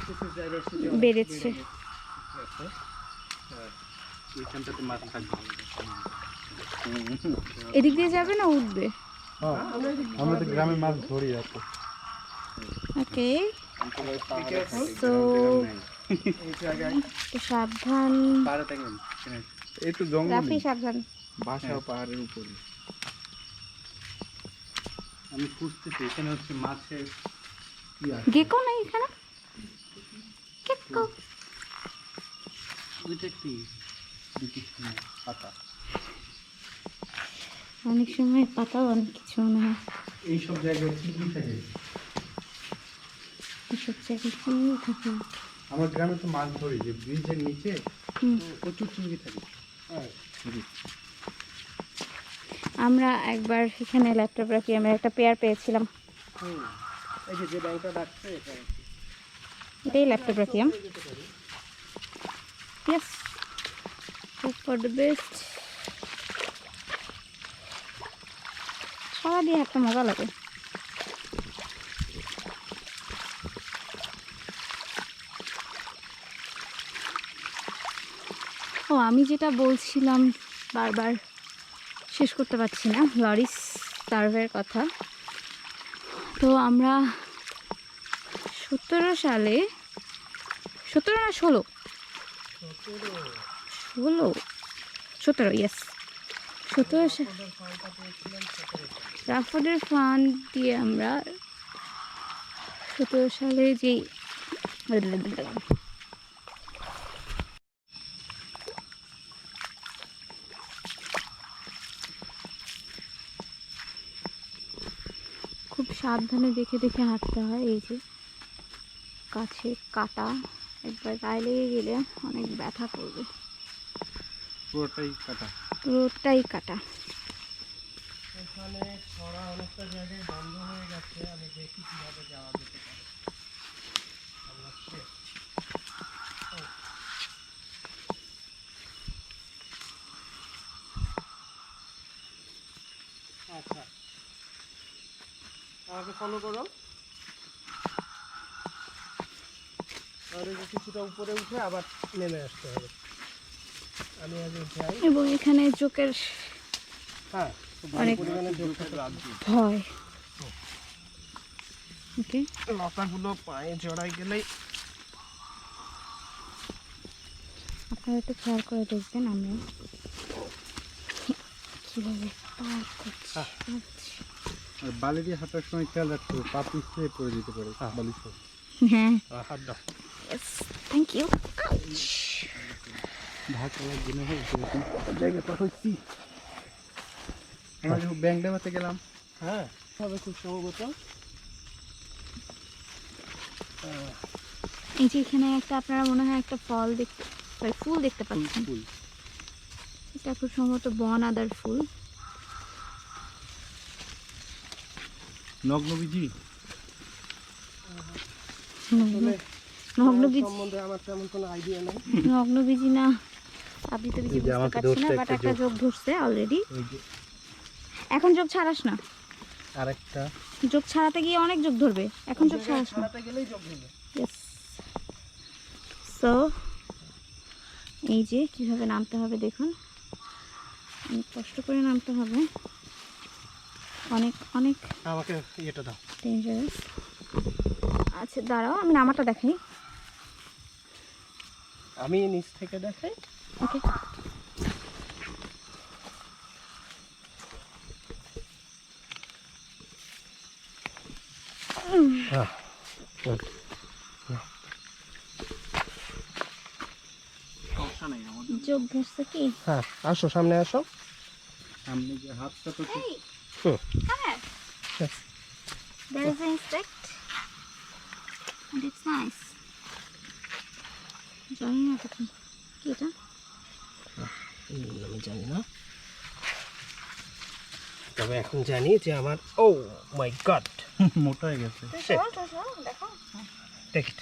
স্পিসিস ডাইভার্সিটি বেড়েছে। এইখানটাতে মাছ থাকবে। এদিক দিয়ে যাবে না উঠবে? আমরা তো গ্রামে মাছ ধরি আছে। ওকে, তো এই জায়গায় একটু সাবধান পাহাড়ে থাকেন, এই তো জঙ্গল, রাফি, সাবধান। বাসা পাহাড়ের উপরে। আমি খুঁজতেছি এখানে হচ্ছে মাছের কি আছে। গেকো নাই এখানে? গেকো ওইটা কি দুটি পাতা, অনেক সময় পাতাও অনেক কিছু মনে হয়। এইসব জায়গায় চিংড়ি থাকে। এসব জায়গায় চিংড়ি থাকে। আমার গ্রামে তো মাছ ধরি, যে ব্রিজের নিচে হুম। প্রচুর চিংড়ি থাকে। আমরা একবার এখানে ল্যাপটপ রাখি, আমরা একটা পেয়ার পেয়েছিলাম। এই যে ব্যাংকটা ডাকছে এটা এটাই ল্যাপটপ রাখিয়াম। Yes, hope for the best. ছড়া দিয়ে একটা মজা লাগে। ও, আমি যেটা বলছিলাম বারবার শেষ করতে পারছি না, লরিস সার্ভের কথা। তো আমরা 17 সালে, 17 না 17 ইয়েস 17 রাফোর্ডের ফান্ড দিয়ে আমরা 17 সালে যেই খুব সাবধানে দেখে দেখে হাঁটতে হয়। এই যে কাছে কাটা, একবার গায়ে লেগে গেলে অনেক ব্যথা করবে। পুরোটাই কাটা। পুরোটাই কাটা। এখানে ছড়া অনেকটা জায়গায় বন্ধ হয়ে গেছে, আমি দেখি কিভাবে যাওয়া যেতে পারে। আমরা শেষ। আচ্ছা, আমাকে ফলো করো। আর এই যে কিছুটা উপরে উঠে আবার নেমে আসতে হবে। আমি আগে যাই। এবং এখানে জোকের হ্যাঁ, অনেক পরিমাণে যোগ ভয়। ওকে, লতাগুলো পায়ে জড়াই গেলেই আপনারা একটু খেয়াল করে দেখবেন আমি কীভাবে পার করছি। আর বালি দিয়ে হাঁটার সময় খেয়াল রাখতে হবে, পা পিছলে পড়ে যেতে পারে বালি সহ। হ্যাঁ, হাত দাও। Thank you. ঢাকা লাগবে না হয় সেরকম জায়গাটা হচ্ছি। আমরা যখন ব্যাংক ড্যামাতে গেলাম, হ্যাঁ, হবে খুব সম্ভবত। এই যে এখানে একটা আপনারা মনে হয় একটা ফুল দেখতে পাচ্ছেন। ফুল এটা খুব সম্ভবত বন আদার ফুল। নগ্নবীজি নগ্নবীজ সম্বন্ধে আমার তেমন কোনো আইডিয়া নেই। নগ্নবীজি না, আপনি তো বীজি এই যে বুঝতে আমাকে পারছি না, ধরছে বাট একটা একটা যোগ ধরছে অলরেডি। ওই যে এখন যোগ ছাড়াস না, আরেকটা যোগ ছাড়াতে গিয়ে অনেক যোগ ধরবে, এখন যোগ ছাড়াস না। ছাড়াতে গেলেই যোগ দেবে। সো এই যে কিভাবে নামতে হবে দেখুন, অনেক কষ্ট করে নামতে হবে, অনেক অনেক আমাকে এটা দাও। ডেঞ্জারাস। আচ্ছা দাঁড়াও, আমি নামাটা দেখাই। আমি নিচ থেকে দেখাই। ওকে, হ্যাঁ, সমস্যা নেই আমাদের। যোগ ধরছে কি? হ্যাঁ, আসো, সামনে আসো। সামনে যে হাতটা তো Hey, hmm. come here. Yes. There is an insect and it's nice. জানি না এটা কি এটা। আমি জানি না, তবে এখন জানি যে আমার ও মাই গড মোটা হয়ে গেছে। দেখো। Take it.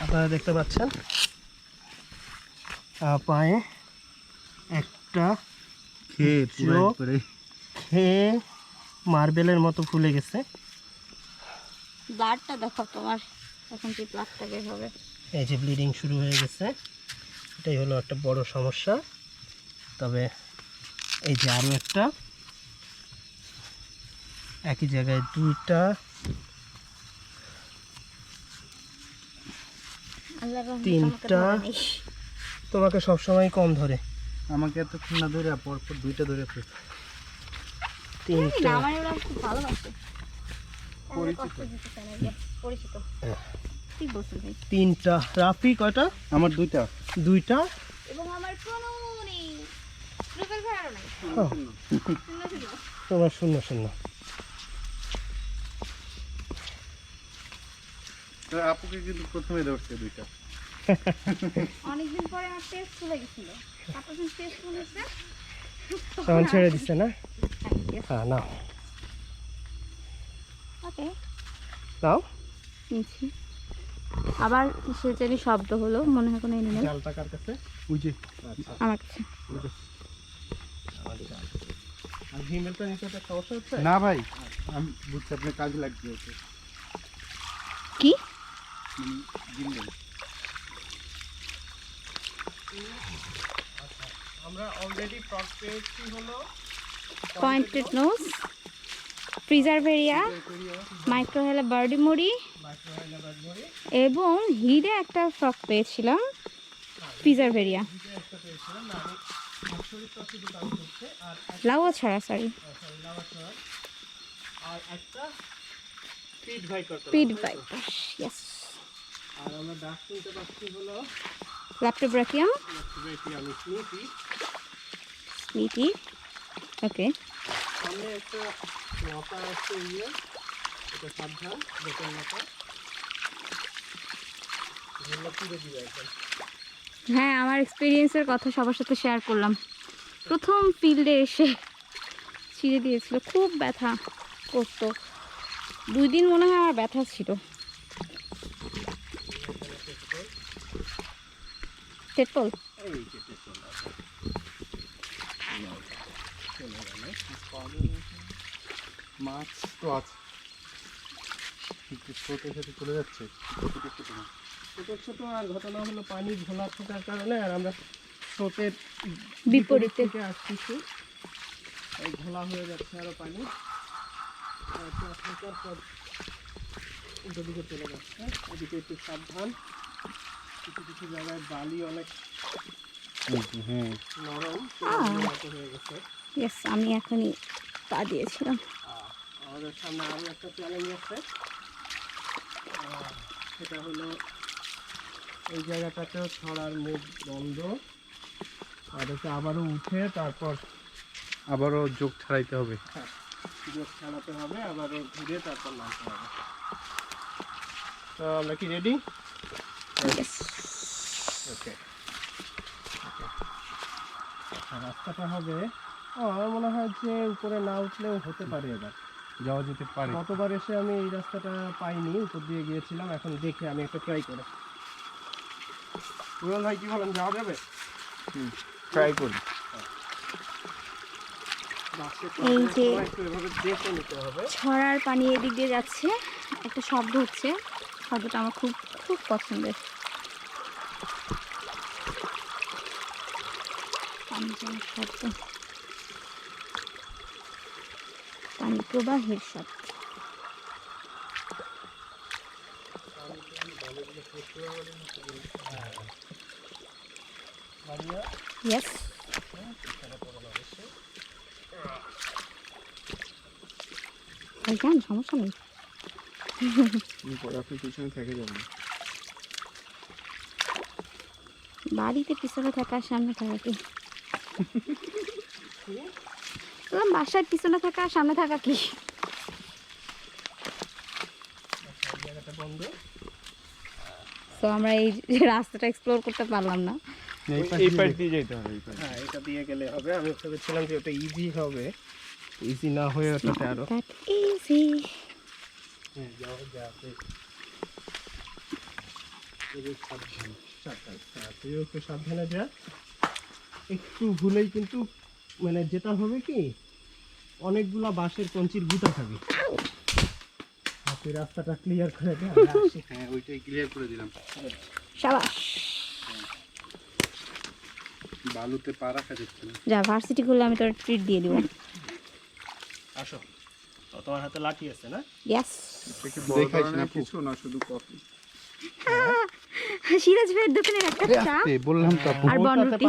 আপনারা দেখতে পাচ্ছেন পায়ে একটা খেয়ে পুরো যোগ একবারে খেয়ে মার্বেলের মতো ফুলে গেছে। ব্লাডটা দেখো তোমার, এখন কি ব্লাডটা বের হবে। এই যে ব্লিডিং শুরু হয়ে গেছে, এটাই হলো একটা বড় সমস্যা। তবে এই যে আরও একটা, একই জায়গায় দুইটা, আল্লাহর রহমতে তিনটা। আমাকে ধরে নেই। তোমাকে সবসময় কম ধরে। আমাকে এতক্ষণ না ধরে পরপর দুইটা ধরেছে। জানি না, তিনটা, আমার ওরা খুব ভালোবাসে। পরিচিত। পরিচিত, হ্যাঁ, ঠিক বলছেন ভাই। তিনটা। রাফি কয়টা? আমার দুইটা। দুইটা। এবং আমার কোনো নেই, রুবেল ভাইয়ারও নাই। ও, শূন্য ছিল। তোমার শূন্য শূন্য। তো আপুকে কিন্তু প্রথমে ধরছে দুইটা। অনেকদিন পরে আমার টেস্ট খুলে গেছিল, তারপর যখন টেস্ট খুলেছে তখন ছেড়ে দিচ্ছে না? হ্যাঁ, নাও ওকে নাও। নিচ্ছি। আবার কিসের জানি শব্দ হলো, মনে হয় কোনো এনিমেল। জালটা কার কাছে? ওই যে আমার কাছে। আর হিমেলটা নিতে একটা সমস্যা হচ্ছে? না ভাই, আমি বুঝছি আপনার কাজে লাগবে ওকে। কি মানে জিম্বল। আমরা অলরেডি ফ্রগ পেয়েছি হলো পয়েন্টেড নোজ, প্রিজারভেরিয়া, মাইক্রোহেলা বার্ডিমোরি এবং হিডে একটা ফ্রক পেয়েছিলাম, প্রিজারভেরিয়া। লাউয়া ছাড়া, সরি, আর একটা pit viper. Pit viper, yes. আর আমরা ডাক শুনতে পাচ্ছি হলো ল্যাপ্টোব্রাকিয়াম, আমি স্নিপি। স্নিপি, ওকে। সামনে একটা লতা আসছে ইয়ে, এটা সাবধান, দেখুন লতা এগুলো তুলে দিবে একদম। হ্যাঁ, আমার এক্সপিরিয়েন্সের কথা সবার সাথে শেয়ার করলাম। প্রথম ফিল্ডে এসে ছিঁড়ে দিয়েছিল, খুব ব্যথা করতো। 2 দিন মনে হয় আমার ব্যথা ছিল। তেঁতুল এই যে দেখুন মাছ তো আছে, একটু ছোট ছোট চলে যাচ্ছে, ছোট ছোট মাছ। ছোট ছোট, আর ঘটনা হলো পানি ঝোলা থাকার কারণে, আর আমরা স্রোতের বিপরীতে। থেকে আসতেছি, এই ঘোলা হয়ে যাচ্ছে আরো পানি, থাকার পর ওদিকে চলে যাচ্ছে। ওদিকে একটু সাবধান, কিছু কিছু জায়গায় বালি অনেক হ্যাঁ, নরম মতো হয়ে গেছে। ইয়েস, আমি এখনই পা দিয়েছিলাম। আমাদের সামনে আরও একটা চ্যালেঞ্জ আছে, সেটা হলো এই জায়গাটাতেও ছড়ার মুখ বন্ধ, আর এতে আবারও উঠে তারপর আবারও যোগ ছাড়াইতে হবে। যোগ ছাড়াতে হবে, আবারও ঘুরে তারপর নামতে হবে। তো আমরা কি রেডি? ইয়েস। ওকে। রাস্তাটা হবে, আমার মনে হয় যে উপরে না উঠলেও হতে পারে, এবার যাওয়া যেতে পারে। গতবার এসে আমি এই রাস্তাটা পাইনি, উপর দিয়ে গিয়েছিলাম, এখন দেখে আমি একটা ট্রাই করে। রুবেল ভাই কি বলেন, যাওয়া যাবে? ট্রাই করি। এই যে একটু এভাবে দেখে নিতে হবে। ছড়ার পানি এদিক দিয়ে যাচ্ছে, একটা শব্দ হচ্ছে, শব্দটা আমার খুব খুব পছন্দের। পানি যাওয়ার শব্দ, পানি প্রবাহের শব্দ। ইয়েস, ভাইজান সমস্যা নেই। আপনি পিছনে থেকে যাবেন। বাড়িতে পিছনে থাকা সামনে থাকা কি? বাসায় পিছনে থাকা সামনে থাকা কি? তো আমরা এই রাস্তাটা এক্সপ্লোর করতে পারলাম না। এই পাশ দিয়ে যেতে হবে। হ্যাঁ, এটা দিয়ে গেলে হবে। আমি ভেবেছিলাম যে ওটা ইজি হবে, ইজি না হয়ে ওটাতে আরো That easy. সাবধানে যা, একটু ভুলেই কিন্তু মানে যেটা হবে কি, অনেকগুলা বাঁশের কঞ্চির গুঁতা থাকবে। তুই রাস্তাটা ক্লিয়ার করে দে, আমরা আসি। হ্যাঁ, ওইটাই ক্লিয়ার করে দিলাম। শাবাশ। বালুতে পা রাখা যাচ্ছে না। যা, ভার্সিটি করলে আমি তোর ট্রিট দিয়ে দিব। আসো, তোমার হাতে লাঠি আছে না? ইয়েস। দেখাইস না কিছু না, শুধু কফি। সিরাজ ভাইয়ের দোকানের একটা চা বললাম তো আপু। আর বনরুটি।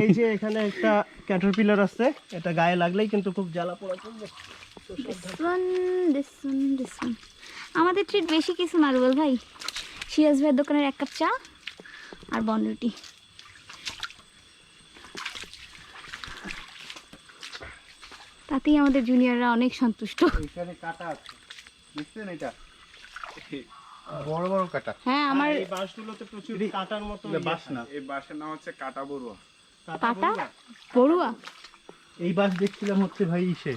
এই যে এখানে একটা ক্যাটারপিলার আছে, এটা গায়ে লাগলেই কিন্তু খুব জ্বালা পোড়া করবে। This one. আমাদের ট্রিট বেশি কিছু না রুবেল ভাই, সিরাজ ভাইয়ের দোকানের 1 কাপ চা আর বনরুটি। তাতেই আমাদের জুনিয়ররা অনেক সন্তুষ্ট। এখানে কাটা আছে, বুঝছেন? এটা বড় বড় কাটা। হ্যাঁ, আমার এই বাঁশগুলোতে প্রচুর কাটার মতো বাঁশ না, এই বাঁশের নাম হচ্ছে কাটা বড়ুয়া। কাটা বড়ুয়া। এই বাঁশ দেখছিলাম হচ্ছে ভাই ইসে,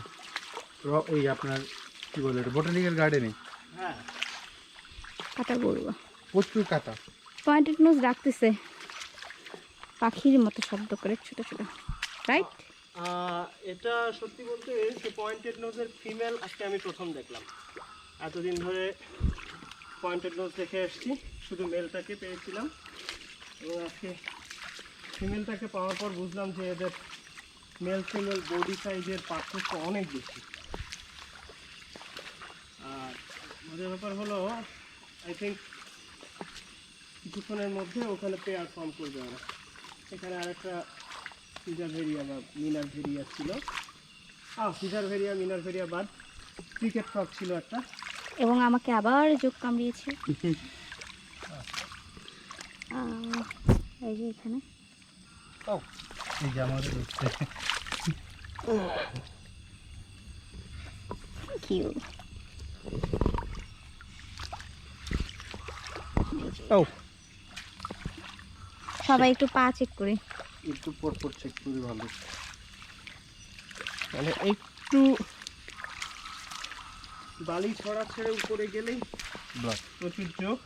এই আপনার কি বলে এটা, বোটানিক্যাল গার্ডেনে। হ্যাঁ, কাটা বড়ুয়া। প্রচুর কাটা। পয়েন্টেড নোজ রাখতেছে পাখির মতো শব্দ করে, ছোট ছোট, রাইট? এটা সত্যি বলতে যে পয়েন্টেড নোজের ফিমেল আজকে আমি প্রথম দেখলাম। এতদিন ধরে পয়েন্টেড নোজ দেখে আসছি, শুধু মেলটাকে পেয়েছিলাম, এবং আজকে ফিমেলটাকে পাওয়ার পর বুঝলাম যে এদের মেল ফিমেল বডি সাইজের পার্থক্য অনেক বেশি। আর মজার ব্যাপার হলো, আই থিঙ্ক কিছুক্ষণের মধ্যে ওখানে পেয়ার ফর্ম করবে ওরা। এখানে আরেকটা সিজার ভেরিয়া বা মিনার ভেরিয়া ছিল, সিজার ভেরিয়া মিনার ভেরিয়া বাদ ক্রিকেট ফ্রক ছিল একটা, এবং আমাকে আবার যোগ কামড়িয়েছে। এই যে এখানে এই যে আমাদের হচ্ছে ইউ। ও সবাই একটু পা চেক করে। একটু পর পর চেক করে ভালো। মানে একটু বালি ছড়া ছেড়ে উপরে গেলেই ব্লাড। প্রচুর চোখ।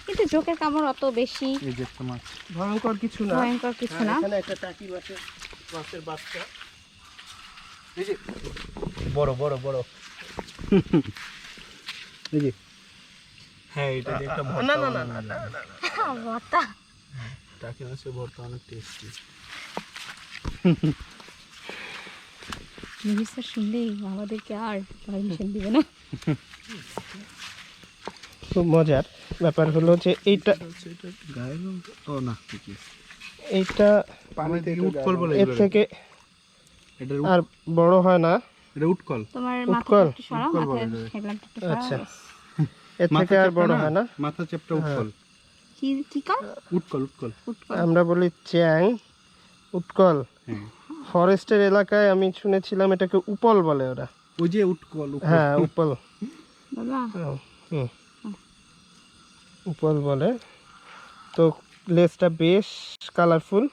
কিন্তু চোখের কামড় অত বেশি এই যে একটা মাছ। ভয়ঙ্কর কিছু না, ভয়ঙ্কর কিছু না। এখানে একটা টাকি মাছের বাচ্চা। এই যে বড় বড় বড়। এই যে হ্যাঁ, এটা যে একটা ভর্তা। না না না না না না। ভর্তা। টাকি মাছের ভর্তা অনেক টেস্টি। মিহির শুনলেই আমাদেরকে আর পারমিশন দিবে না। খুব মজার ব্যাপার হলো যে এইটা গায়ের রং ও না ঠিকই। এইটা পানি থেকে উৎকল বলে এর থেকে এটা আর বড় হয় না। এটা উৎকল। তোমার উৎকল। মাথাটা একটু সরাও, উৎকল মাথার বলে। হেডলাম্পটা একটু সরাও। আচ্ছা। এর থেকে আর বড় হয় না। মাথা চ্যাপটা উৎকল। কি কি কল? উৎকল উৎকল। উৎকল। আমরা বলি চ্যাং, উৎকল। হ্যাঁ, ফরেস্টের এলাকায় আমি শুনেছিলাম এটাকে উপল বলে ওরা। ওই যে উৎকল। হ্যাঁ উপল। বাবা হুম, উপল বলে। তো লেজটা বেশ কালারফুল,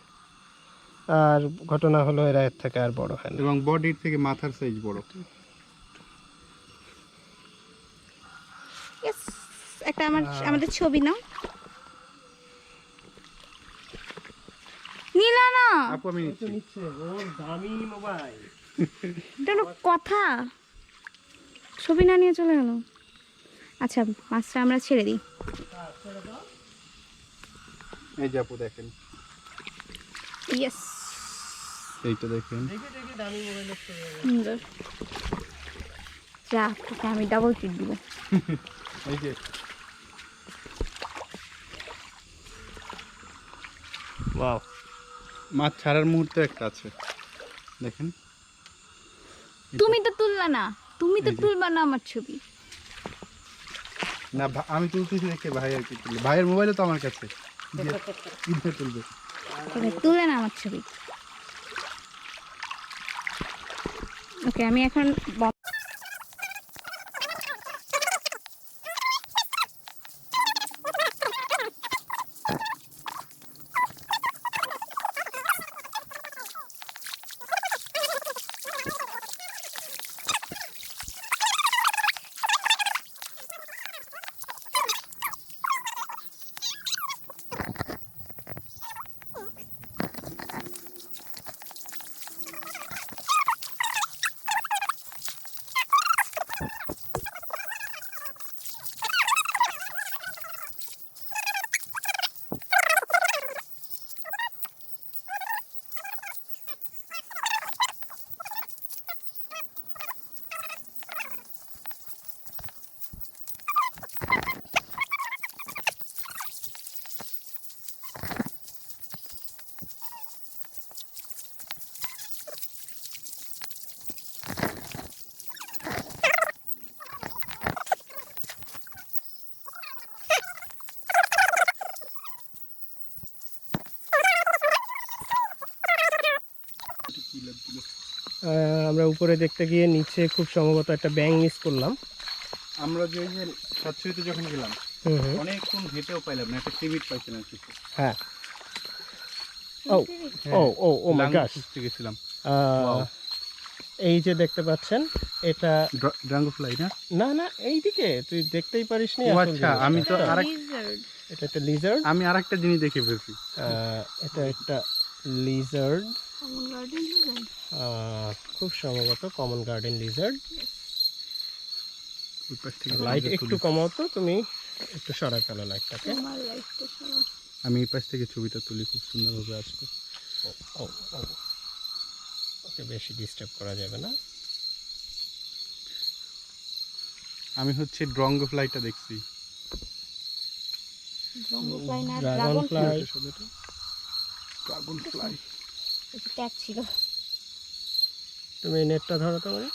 আর ঘটনা হলো এরা এর থেকে আর বড় হয় না। এবং বডির থেকে মাথার সাইজ বড়। ইয়েস, একটা আমাদের ছবি নাও। নিলা না, আপু আমি নিচ্ছি। নিচ্ছে ওর দামি মোবাইল। এটা হলো কথা। ছবি না নিয়ে চলে গেল। আচ্ছা, মাছটা আমরা ছেড়ে দিই। এই যে আপু দেখেন, ইয়েস, এইটা দেখেন। দেখে দেখে দামি মোবাইলের ছবি। সুন্দর। যা, তোকে আমি ডাবল ট্রিট দিব। এই যে ওয়াও, মাছ ছাড়ার মুহূর্তে একটা আছে দেখেন। তুমি তো তুললা না, তুমি তো এই যে। তুলবা না আমার ছবি। না আমি তুলতেছি দেখে ভাই আর কি তুলবে। ভাইয়ের মোবাইলে তো আমার কাছে কিভাবে তুলবে। তবে তুলে না আমার ছবি। ওকে, আমি এখন আমরা উপরে দেখতে গিয়ে নিচে খুব সম্ভবত একটা ব্যাঙ মিস করলাম। আমরা যে সাতছড়িতে যখন গেলাম হুম হুম, অনেকক্ষণ ঘেটেও পাইলাম না, একটা সিমিট পাইছিলাম কিছু। হ্যাঁ। ও ও ও ও মাই গশ, খুঁজতে গেছিলাম। এই যে দেখতে পাচ্ছেন এটা ড্রাগনফ্লাই না? না না, এইদিকে তুই দেখতেই পারিসনি। ও আসল আচ্ছা, জিনিসটা। আমি তো আরেক lizard। এটা একটা লিজার্ড। আমি আরেকটা জিনিস দেখে ফেলছি। এটা একটা লিজার্ড, Common garden lizard। খুব সম্ভবত কমন গার্ডেন লিজার্ড। ওই পাশ থেকে লাইট ছবিটা একটু তুলি। কমাও তো, তুমি একটু সরাই ফেলো লাইটটাকে। তোমার লাইফটা সরাও। আমি এই পাশ থেকে ছবিটা তুলি, খুব সুন্দরভাবে আসবে। ও ও ও, ওকে বেশি ডিস্টার্ব করা যাবে না। আমি হচ্ছে ড্রাগনফ্লাইটা দেখছি। Dragonfly না, Dragonfly। dragonfly। ড্রাগনফ্লাই। এটা ট্যাগ ছিল। তুমি নেটটা ধরো তো মানে।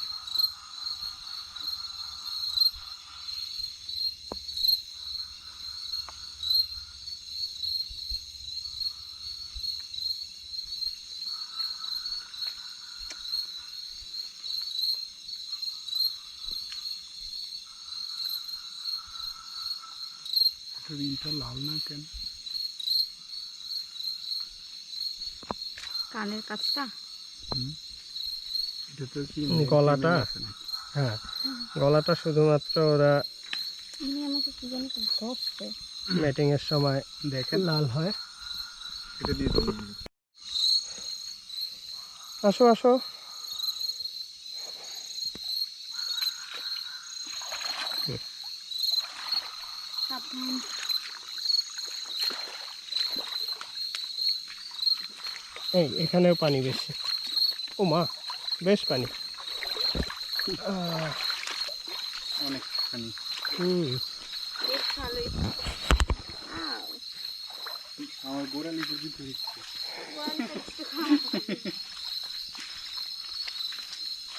রিংটা লাল না কেন? কানের কাজটা এটা তো কি গলাটা? হ্যাঁ, গলাটা শুধুমাত্র ওরা উনি আমাকে কি জানি তো ধরছে। ম্যাটিং এর সময় দেখেন লাল হয়। এটা দিয়ে তো আসো আসো। সাবধান। এই এখানেও পানি বেশি। ও মা, বেশ পানি। অনেকখানি। বেশ ভালোই। আমার গোড়া লিখে দিতে হচ্ছে।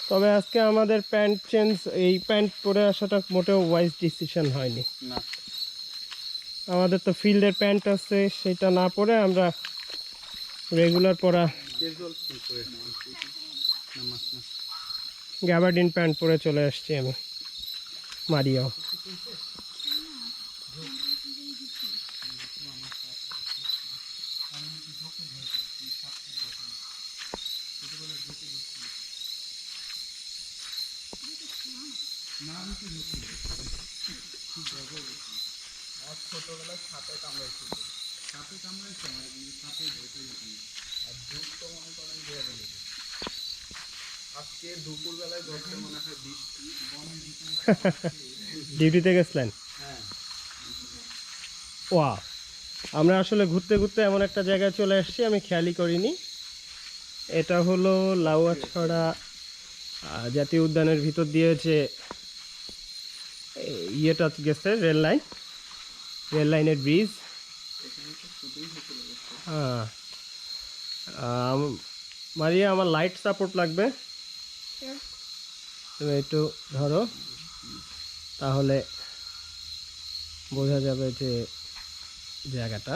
তবে আজকে আমাদের প্যান্ট চেঞ্জ, এই প্যান্ট পরে আসাটা মোটেও ওয়াইজ ডিসিশন হয়নি। না, আমাদের তো ফিল্ডের প্যান্ট আছে, সেটা না পরে আমরা রেগুলার পরা ক্যাজুয়াল ফিল করে না মাছ না। গ্যাবার্ডিন প্যান্ট পরে চলে আসছি আমি, মারিয়াও। ছোটবেলায় সাপে কামড়াইছিল, আমার কিন্তু সাপে ভয়টাই নেই। আর দুধ তো মনে করেন দিয়ে গেল। আজকে দুপুরবেলায় দশটা মনে হয় বৃষ্টি ডিউটিতে গেছিলেন? হ্যাঁ, ওয়া, আমরা আসলে ঘুরতে ঘুরতে এমন একটা জায়গায় চলে এসেছি আমি খেয়ালই করিনি। এটা হলো লাউয়াছড়া জাতীয় উদ্যানের ভিতর দিয়ে যে ইয়েটা গেছে, রেল লাইনের ব্রিজ। হ্যাঁ, মারিয়া আমার লাইট সাপোর্ট লাগবে, তুমি একটু ধরো, তাহলে বোঝা যাবে যে জায়গাটা।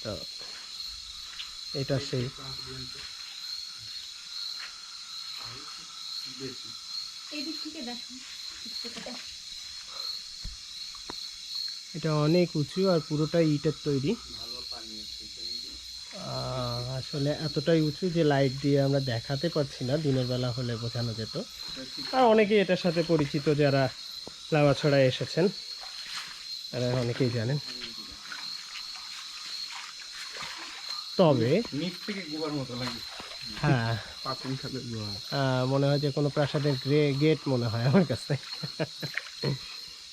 তো এটা সেই এদিক থেকে দেখো। এটা অনেক উঁচু আর পুরোটাই ইটের তৈরি। আসলে এতটাই উঁচু যে লাইট দিয়ে আমরা দেখাতে পারছি না, দিনের বেলা হলে বোঝানো যেত। আর অনেকেই এটার সাথে পরিচিত, যারা লাউয়াছড়ায় এসেছেন তারা অনেকেই জানেন। তবে নিচ থেকে গুহার মতো লাগে। হ্যাঁ, পাঁচিল খালের গুহা। মনে হয় যে কোনো প্রাসাদের গেট মনে হয় আমার কাছে।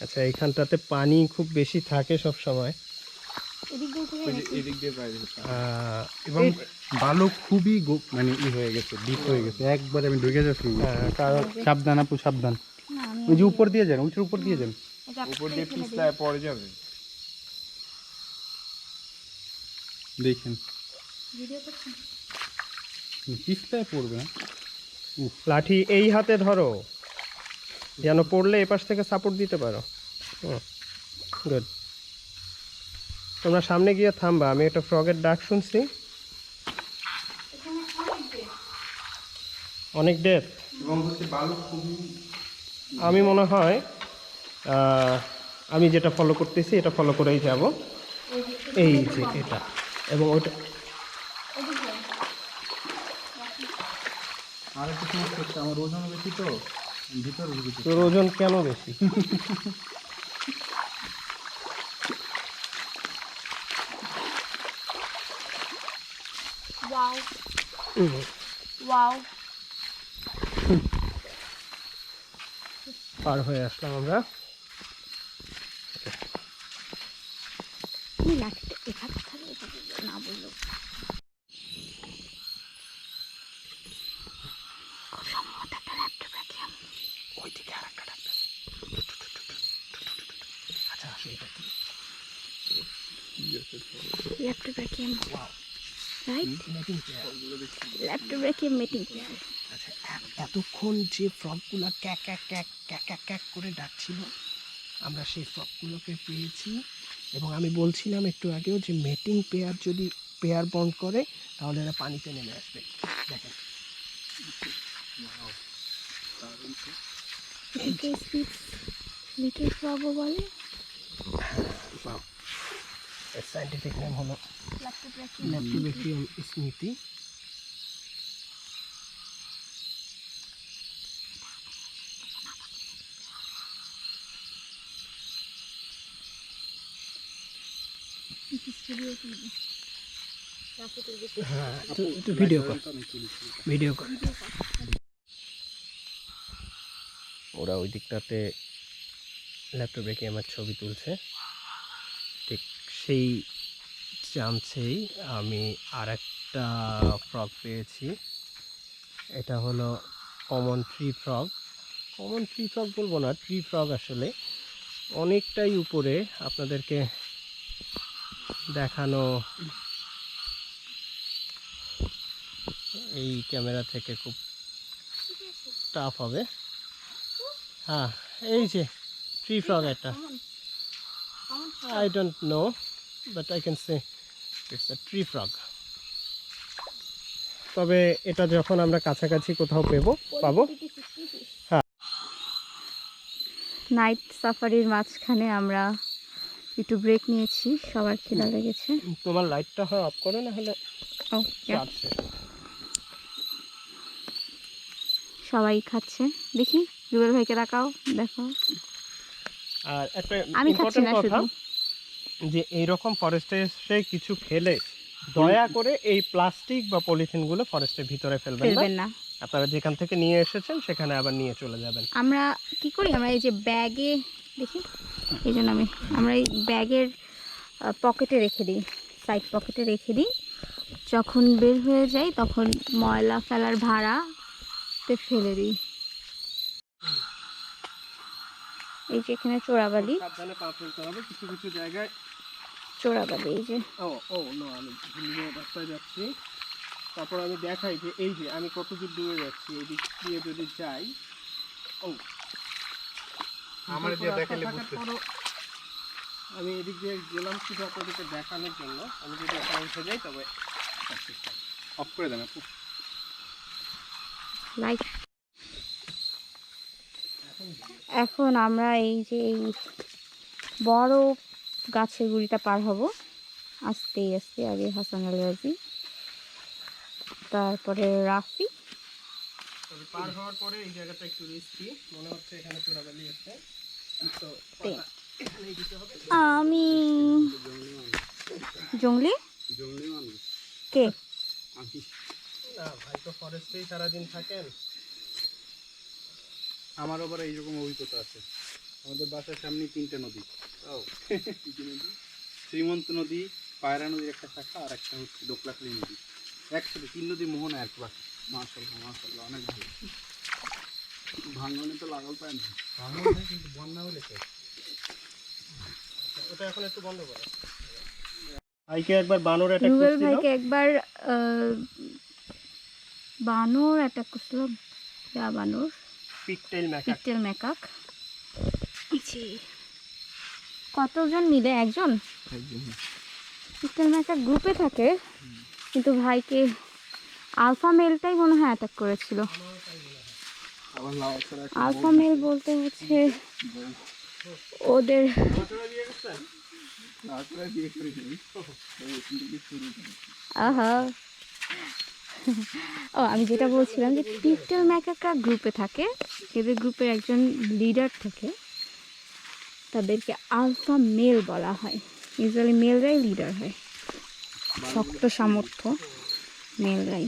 আচ্ছা, এইখানটাতে পানি খুব বেশি থাকে সব সময়। এদিক দিয়ে বাইরে এবং বালু খুবই মানে হয়ে গেছে, ডিপ হয়ে গেছে, একবারে আমি ঢুকে যাচ্ছি। কারণ সাবধান আপু, সাবধান। ওই যে উপর দিয়ে যান, উঁচুর উপর দিয়ে যান, উপর দিয়ে পিছলায় পড়ে যাবে। দেখেন পিছলায় পড়বে না। লাঠি এই হাতে ধরো, যেন পড়লে এপাশ থেকে সাপোর্ট দিতে পারো। গুড। তোমরা সামনে গিয়ে থামবা, আমি একটা ফ্রগের ডাক শুনছি। অনেক ডেপ এবং হচ্ছে বালু খুবই। আমি মনে হয় আমি যেটা ফলো করতেছি এটা ফলো করেই যাব। এই যে এটা এবং ওটা। আর একটা সমস্যা হচ্ছে আমার ওজন বেশি, তো ভিতরে ঢুকেছে। তোর ওজন কেন বেশি? Wow wow. পার হয়ে আসলাম আমরা। লাঠিটা এখানে থাকলে না বললো। খুব সম্ভবত একটা ল্যাপটপ ওইদিকে আর একটা ডাক্তার। আচ্ছা আসো, এটা কি? ল্যাপটপ রাখি রাইট, ল্যাপটপ রাখি মিটিং। আচ্ছা, এতক্ষণ যে ফ্রকগুলো ক্যাক ক্যাক ক্যাক ক্যাক ক্যাক ক্যাক করে ডাকছিল, আমরা সেই ফ্রকগুলোকে পেয়েছি। এবং আমি বলছিলাম একটু আগেও যে মেটিং পেয়ার যদি পেয়ার বন্ড করে তাহলে এরা পানিতে নেমে আসবে। দেখেন, লিটল ফ্রগও বলে। এর সাইন্টিফিক নেম হলো ল্যাপ্টোব্যাক্টিয়াম স্মিথি। হ্যাঁ, একটু ভিডিও কর, ভিডিও কর। ওরা ওই দিকটাতে ল্যাপ্টোব্যাকিয়ামের ছবি তুলছে, ঠিক সেই চান্সেই আমি আর একটা ফ্রগ পেয়েছি। এটা হলো common tree frog. Common tree frog বলবো না, ট্রি ফ্রগ আসলে অনেকটাই উপরে, আপনাদেরকে দেখানো এই ক্যামেরা থেকে খুব টাফ হবে। হ্যাঁ, এই যে ট্রি ফ্রগ একটা, I don't know, but I can say it's a tree frog. তবে এটা যখন আমরা কাছাকাছি কোথাও পাবো। হ্যাঁ, নাইট সাফারির মাঝখানে আমরা একটু ব্রেক নিয়েছি, সবার খিদা লেগেছে। তোমার লাইটটা হয় অফ করো, না হলে ওকে, চার্জ শেষ। সবাই খাচ্ছে, দেখি রুবেল ভাইকে দেখাও, দেখো। আর একটা আমি খাচ্ছি ইম্পর্টেন্ট না কথা, শুধু, যে এইরকম ফরেস্টে এসে কিছু খেলে দয়া করে এই প্লাস্টিক বা পলিথিনগুলো ফরেস্টের ভিতরে ফেলবেন ফেলবেন না। না। আপনারা যেখান থেকে নিয়ে এসেছেন সেখানে আবার নিয়ে চলে যাবেন। আমরা কি করি, আমরা এই যে ব্যাগে দেখি, এই জন্য আমরা এই ব্যাগের পকেটে রেখে দিই, সাইড পকেটে রেখে দিই। যখন বের হয়ে যাই তখন ময়লা ফেলার ভাড়াতে ফেলে দিই। এই যে এখানে চোরাবালি, সাবধানে পা ফেলতে হবে কিছু কিছু জায়গায়। চোরাবালি এই যে, ও নো, আমি ভুলিয়ে রাস্তায় যাচ্ছি। তারপর আমি দেখাই যে এই যে আমি কত দূর দূরে যাচ্ছি, এদিক দিয়ে যদি যাই, আমার দিয়ে রাস্তা দেখালে থাকার বুঝতে পরও আমি এদিক দিয়ে গেলাম শুধু আপনাদেরকে দেখানোর জন্য। আমি যদি এটা উঠে যাই তবে অফ করে দেন আপু। লাইট। এখন আমরা এই যে এই বড় গাছের গুড়িটা পার হব আস্তে আস্তে। আগে হাসান আলী রাজি, তারপরে রাফি। তবে পার হওয়ার পরে এই জায়গাটা একটু রিস্কি মনে হচ্ছে, এখানে চোরাবালি আছে, তো এখানেই দিতে হবে। আমি জঙ্গলি জঙ্গলি মানুষ কে? আমি না ভাই, তো ফরেস্টেই সারাদিন থাকেন। আমার আবার এইরকম অভিজ্ঞতা আছে। আমাদের বাসার সামনে 3টে নদী। কি কি নদী? শ্রীমন্ত নদী, পায়রা নদীর একটা শাখা, আর একটা হচ্ছে দোকলাখালী নদী। একসাথে 3 নদী মোহনা আর কি। মাশাআল্লাহ মাশাআল্লাহ, অনেক ভালো। ভাঙনে তো লাগাল পায় না, ভাঙনে কিন্তু বন্যা হলে তো ওটা এখন একটু বন্ধ করো। ভাইকে একবার বানর অ্যাটাক রুবেল করছিল। ভাইকে একবার বানর অ্যাটাক করছিল। বানর পিকটেইল ম্যাকাক। Pigtail macaque. কতজন মিলে? একজন। পিকটেল ম্যাকাক গ্রুপে থাকে, কিন্তু ভাইকে আলফা মেলটাই মনে হয় অ্যাটাক করেছিল। আবার লাউ ছাড়া আলফা মেল বলতে হচ্ছে ওদের তারপরে বিয়ে করে দিই। আহা। ও, আমি যেটা বলছিলাম যে পিকটেল ম্যাকাকরা গ্রুপে থাকে, এদের গ্রুপের একজন লিডার থাকে, তাদেরকে আলফা মেল বলা হয়। ইউজুয়ালি মেলরাই লিডার হয়, শক্ত সামর্থ্য মেলরাই।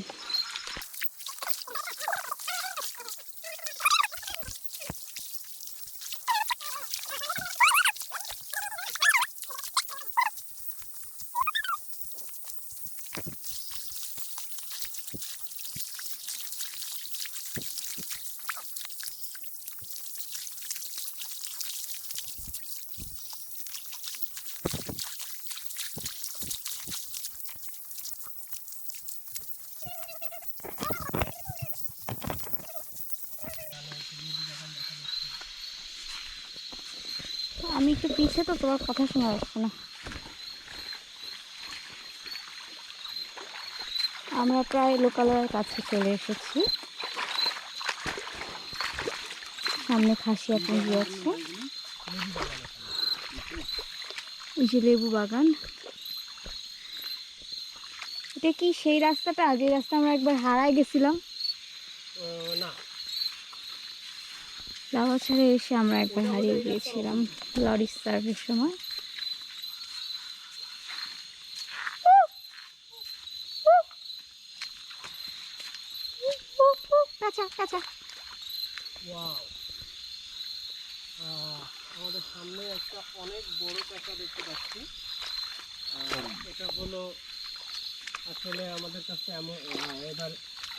আমি একটু পিছিয়ে, তো তোমার কথা শোনা যাচ্ছে না। আমরা প্রায় লোকালয়ের কাছে চলে এসেছি। সামনে খাসিয়া পুঁজি আছে। এই যে লেবু বাগান। এটা কি সেই রাস্তাটা? আগে রাস্তা আমরা একবার হারাই গেছিলাম। না, লাউয়া ছাড়ে এসে আমরা একবার হারিয়ে গিয়েছিলাম লরি সার্ভিস সময়। কাঁচা কাঁচা। ওয়াও, আমাদের সামনে একটা অনেক বড় পেঁচা দেখতে পাচ্ছি। এটা হলো আসলে আমাদের কাছে এমন এবার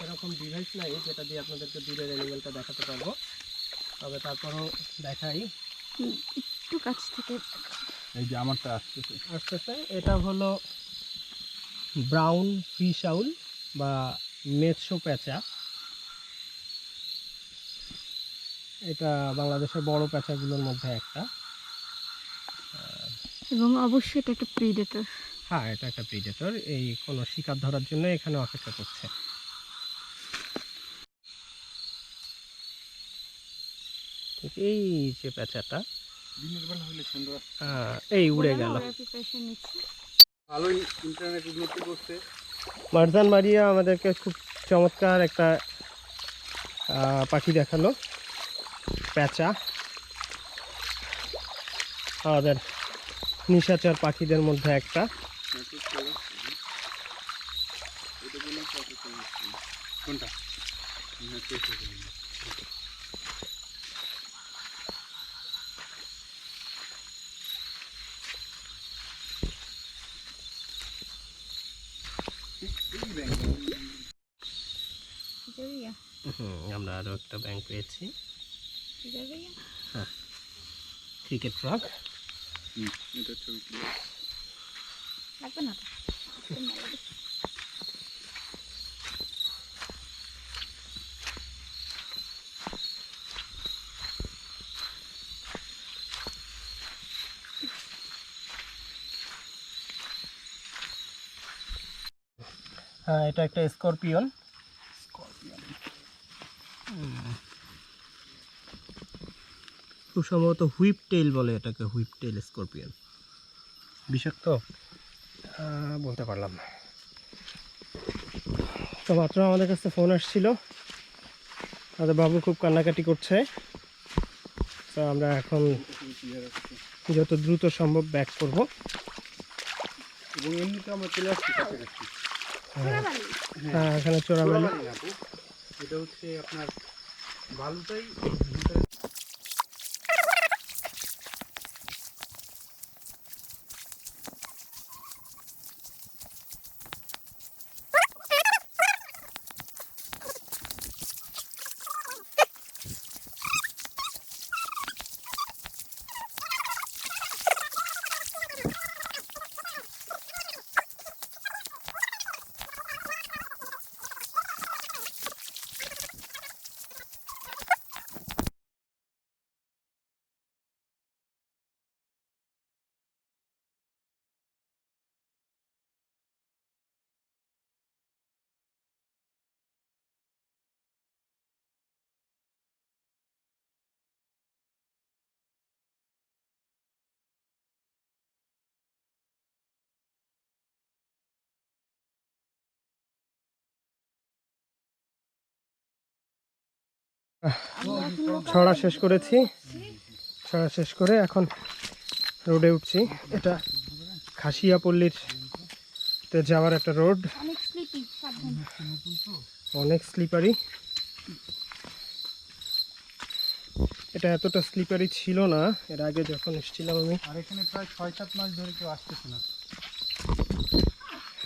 এরকম ডিভাইস নাই যেটা দিয়ে আপনাদেরকে দূরের অ্যানিমেলটা দেখাতে পারবো, তবে তারপরও দেখাই। একটু কাছ থেকে এই যে আমারটা আসতেছে। আসতেছে। এটা হলো ব্রাউন ফিশ আউল বা মেৎসো পেঁচা। এটা বাংলাদেশের বড় পেঁচাগুলোর মধ্যে একটা। এবং অবশ্যই এটা একটা প্রিডেটর। হ্যাঁ, এটা একটা প্রিডেটর। এই কোনো শিকার ধরার জন্য এখানে অপেক্ষা করছে। ঠিক এই যে পেঁচাটা, দিনের বেলা হলে সুন্দর। এই উড়ে গেল। প্রিপারেশন নিচ্ছে। ভালোই ইন্টারনেট উন্নতি করছে। মারজান মারিয়া আমাদেরকে খুব চমৎকার একটা পাখি দেখালো, পেঁচা। আমাদের নিশাচর পাখিদের মধ্যে একটা। কোনটা? আমরা আরও একটা ব্যাংক পেয়েছি। হ্যাঁ, ক্রিকেট ফ্রগ। এটা ছবি লাগবে না তো। হ্যাঁ, এটা একটা স্করপিয়ন। খুব সম্ভবত হুইপ টেইল বলে এটাকে, হুইপ টেইল স্করপিয়ন। বিষাক্ত বলতে পারলাম না। তো মাত্র আমাদের কাছে ফোন আসছিল, আমাদের বাবু খুব কান্নাকাটি করছে। তো আমরা এখন যত দ্রুত সম্ভব ব্যাক করব। এবং এমনিতে আমরা চলে আসছি কাছাকাছি। হ্যাঁ, এখানে চোরাবালি। এটা হচ্ছে আপনার বালুটাই। ছড়া শেষ করেছি। ছড়া শেষ করে এখন রোডে উঠছি। এটা খাসিয়াপল্লিতে যাওয়ার একটা রোড, অনেক স্লিপি, সাবধান। অনেক স্লিপারি। এটা এতটা স্লিপারি ছিল না এর আগে যখন এসেছিলাম আমি। আর এখানে প্রায় 6-7 মাস ধরে কেউ আসতেছে না।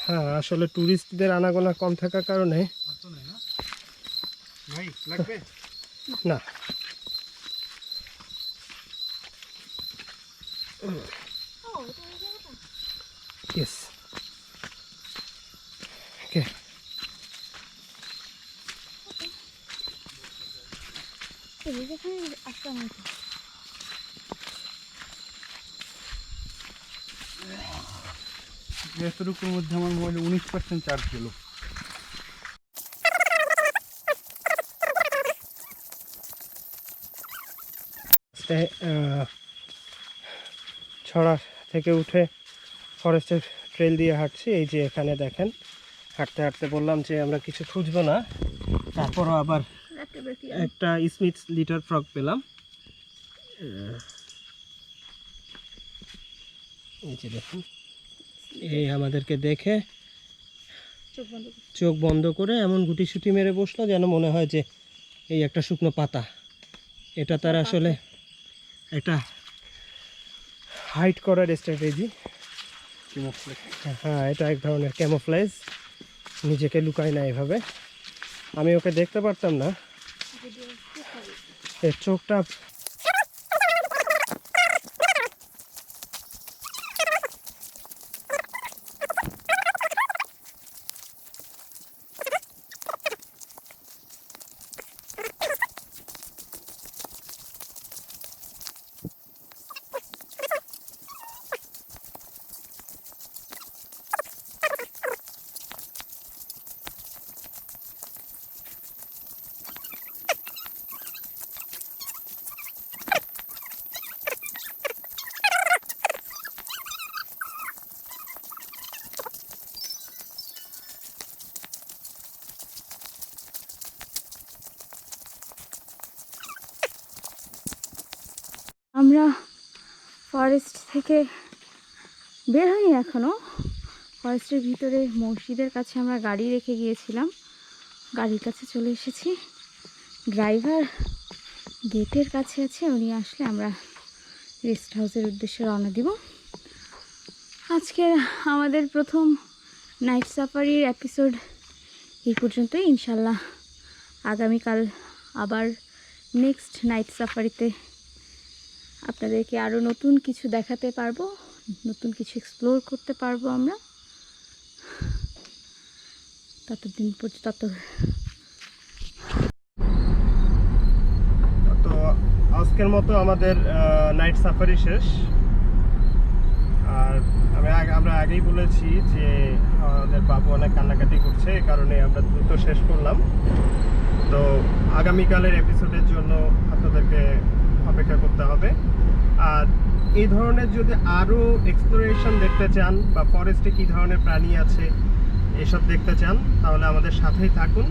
হ্যাঁ, আসলে ট্যুরিস্টদের আনাগোনা কম থাকার কারণে। ভাই লাগবে না, ইয়েস, ওকে। যেখানে আসলাম হয়তো। এতটুকুর মধ্যে আমার মোবাইলে 19% চার্জ গেল। ছড়া থেকে উঠে ফরেস্টের ট্রেল দিয়ে হাঁটছি। এই যে এখানে দেখেন, হাঁটতে হাঁটতে বললাম যে আমরা কিছু খুঁজবো না, তারপরও আবার একটা স্মিথ লিটার ফ্রগ পেলাম। এই যে দেখুন, এই আমাদেরকে দেখে চোখ বন্ধ করে এমন গুটিসুটি মেরে বসলো যেন মনে হয় যে এই একটা শুকনো পাতা। এটা তার আসলে একটা হাইড করার স্ট্র্যাটেজি। হ্যাঁ, এটা এক ধরনের ক্যামোফ্লেজ, নিজেকে লুকায় না এভাবে। আমি ওকে দেখতে পারতাম না, এর চোখটা আমরা ফরেস্ট থেকে বের হইনি এখনও। ফরেস্টের ভিতরে মসজিদের কাছে আমরা গাড়ি রেখে গিয়েছিলাম, গাড়ির কাছে চলে এসেছি। ড্রাইভার গেটের কাছে আছে, উনি আসলে আমরা রেস্ট হাউসের উদ্দেশ্যে রওনা দিব। আজকে আমাদের প্রথম নাইট সাফারির এপিসোড এই পর্যন্তই। ইনশাল্লাহ আগামীকাল আবার নেক্সট নাইট সাফারিতে আপনাদেরকে আরও নতুন কিছু দেখাতে পারবো, নতুন কিছু এক্সপ্লোর করতে পারবো আমরা। ততদিন পর্যন্ত তো আজকের মতো আমাদের নাইট সাফারি শেষ। আর আমরা আগেই বলেছি যে আমাদের বাবু অনেক কান্নাকাটি করছে, এই কারণে আমরা দ্রুত শেষ করলাম। তো আগামীকালের এপিসোডের জন্য আপনাদেরকে অপেক্ষা করতে হবে। আর এই ধরনের যদি আরও এক্সপ্লোরেশন দেখতে চান বা ফরেস্টে কী ধরনের প্রাণী আছে এসব দেখতে চান, তাহলে আমাদের সাথেই থাকুন।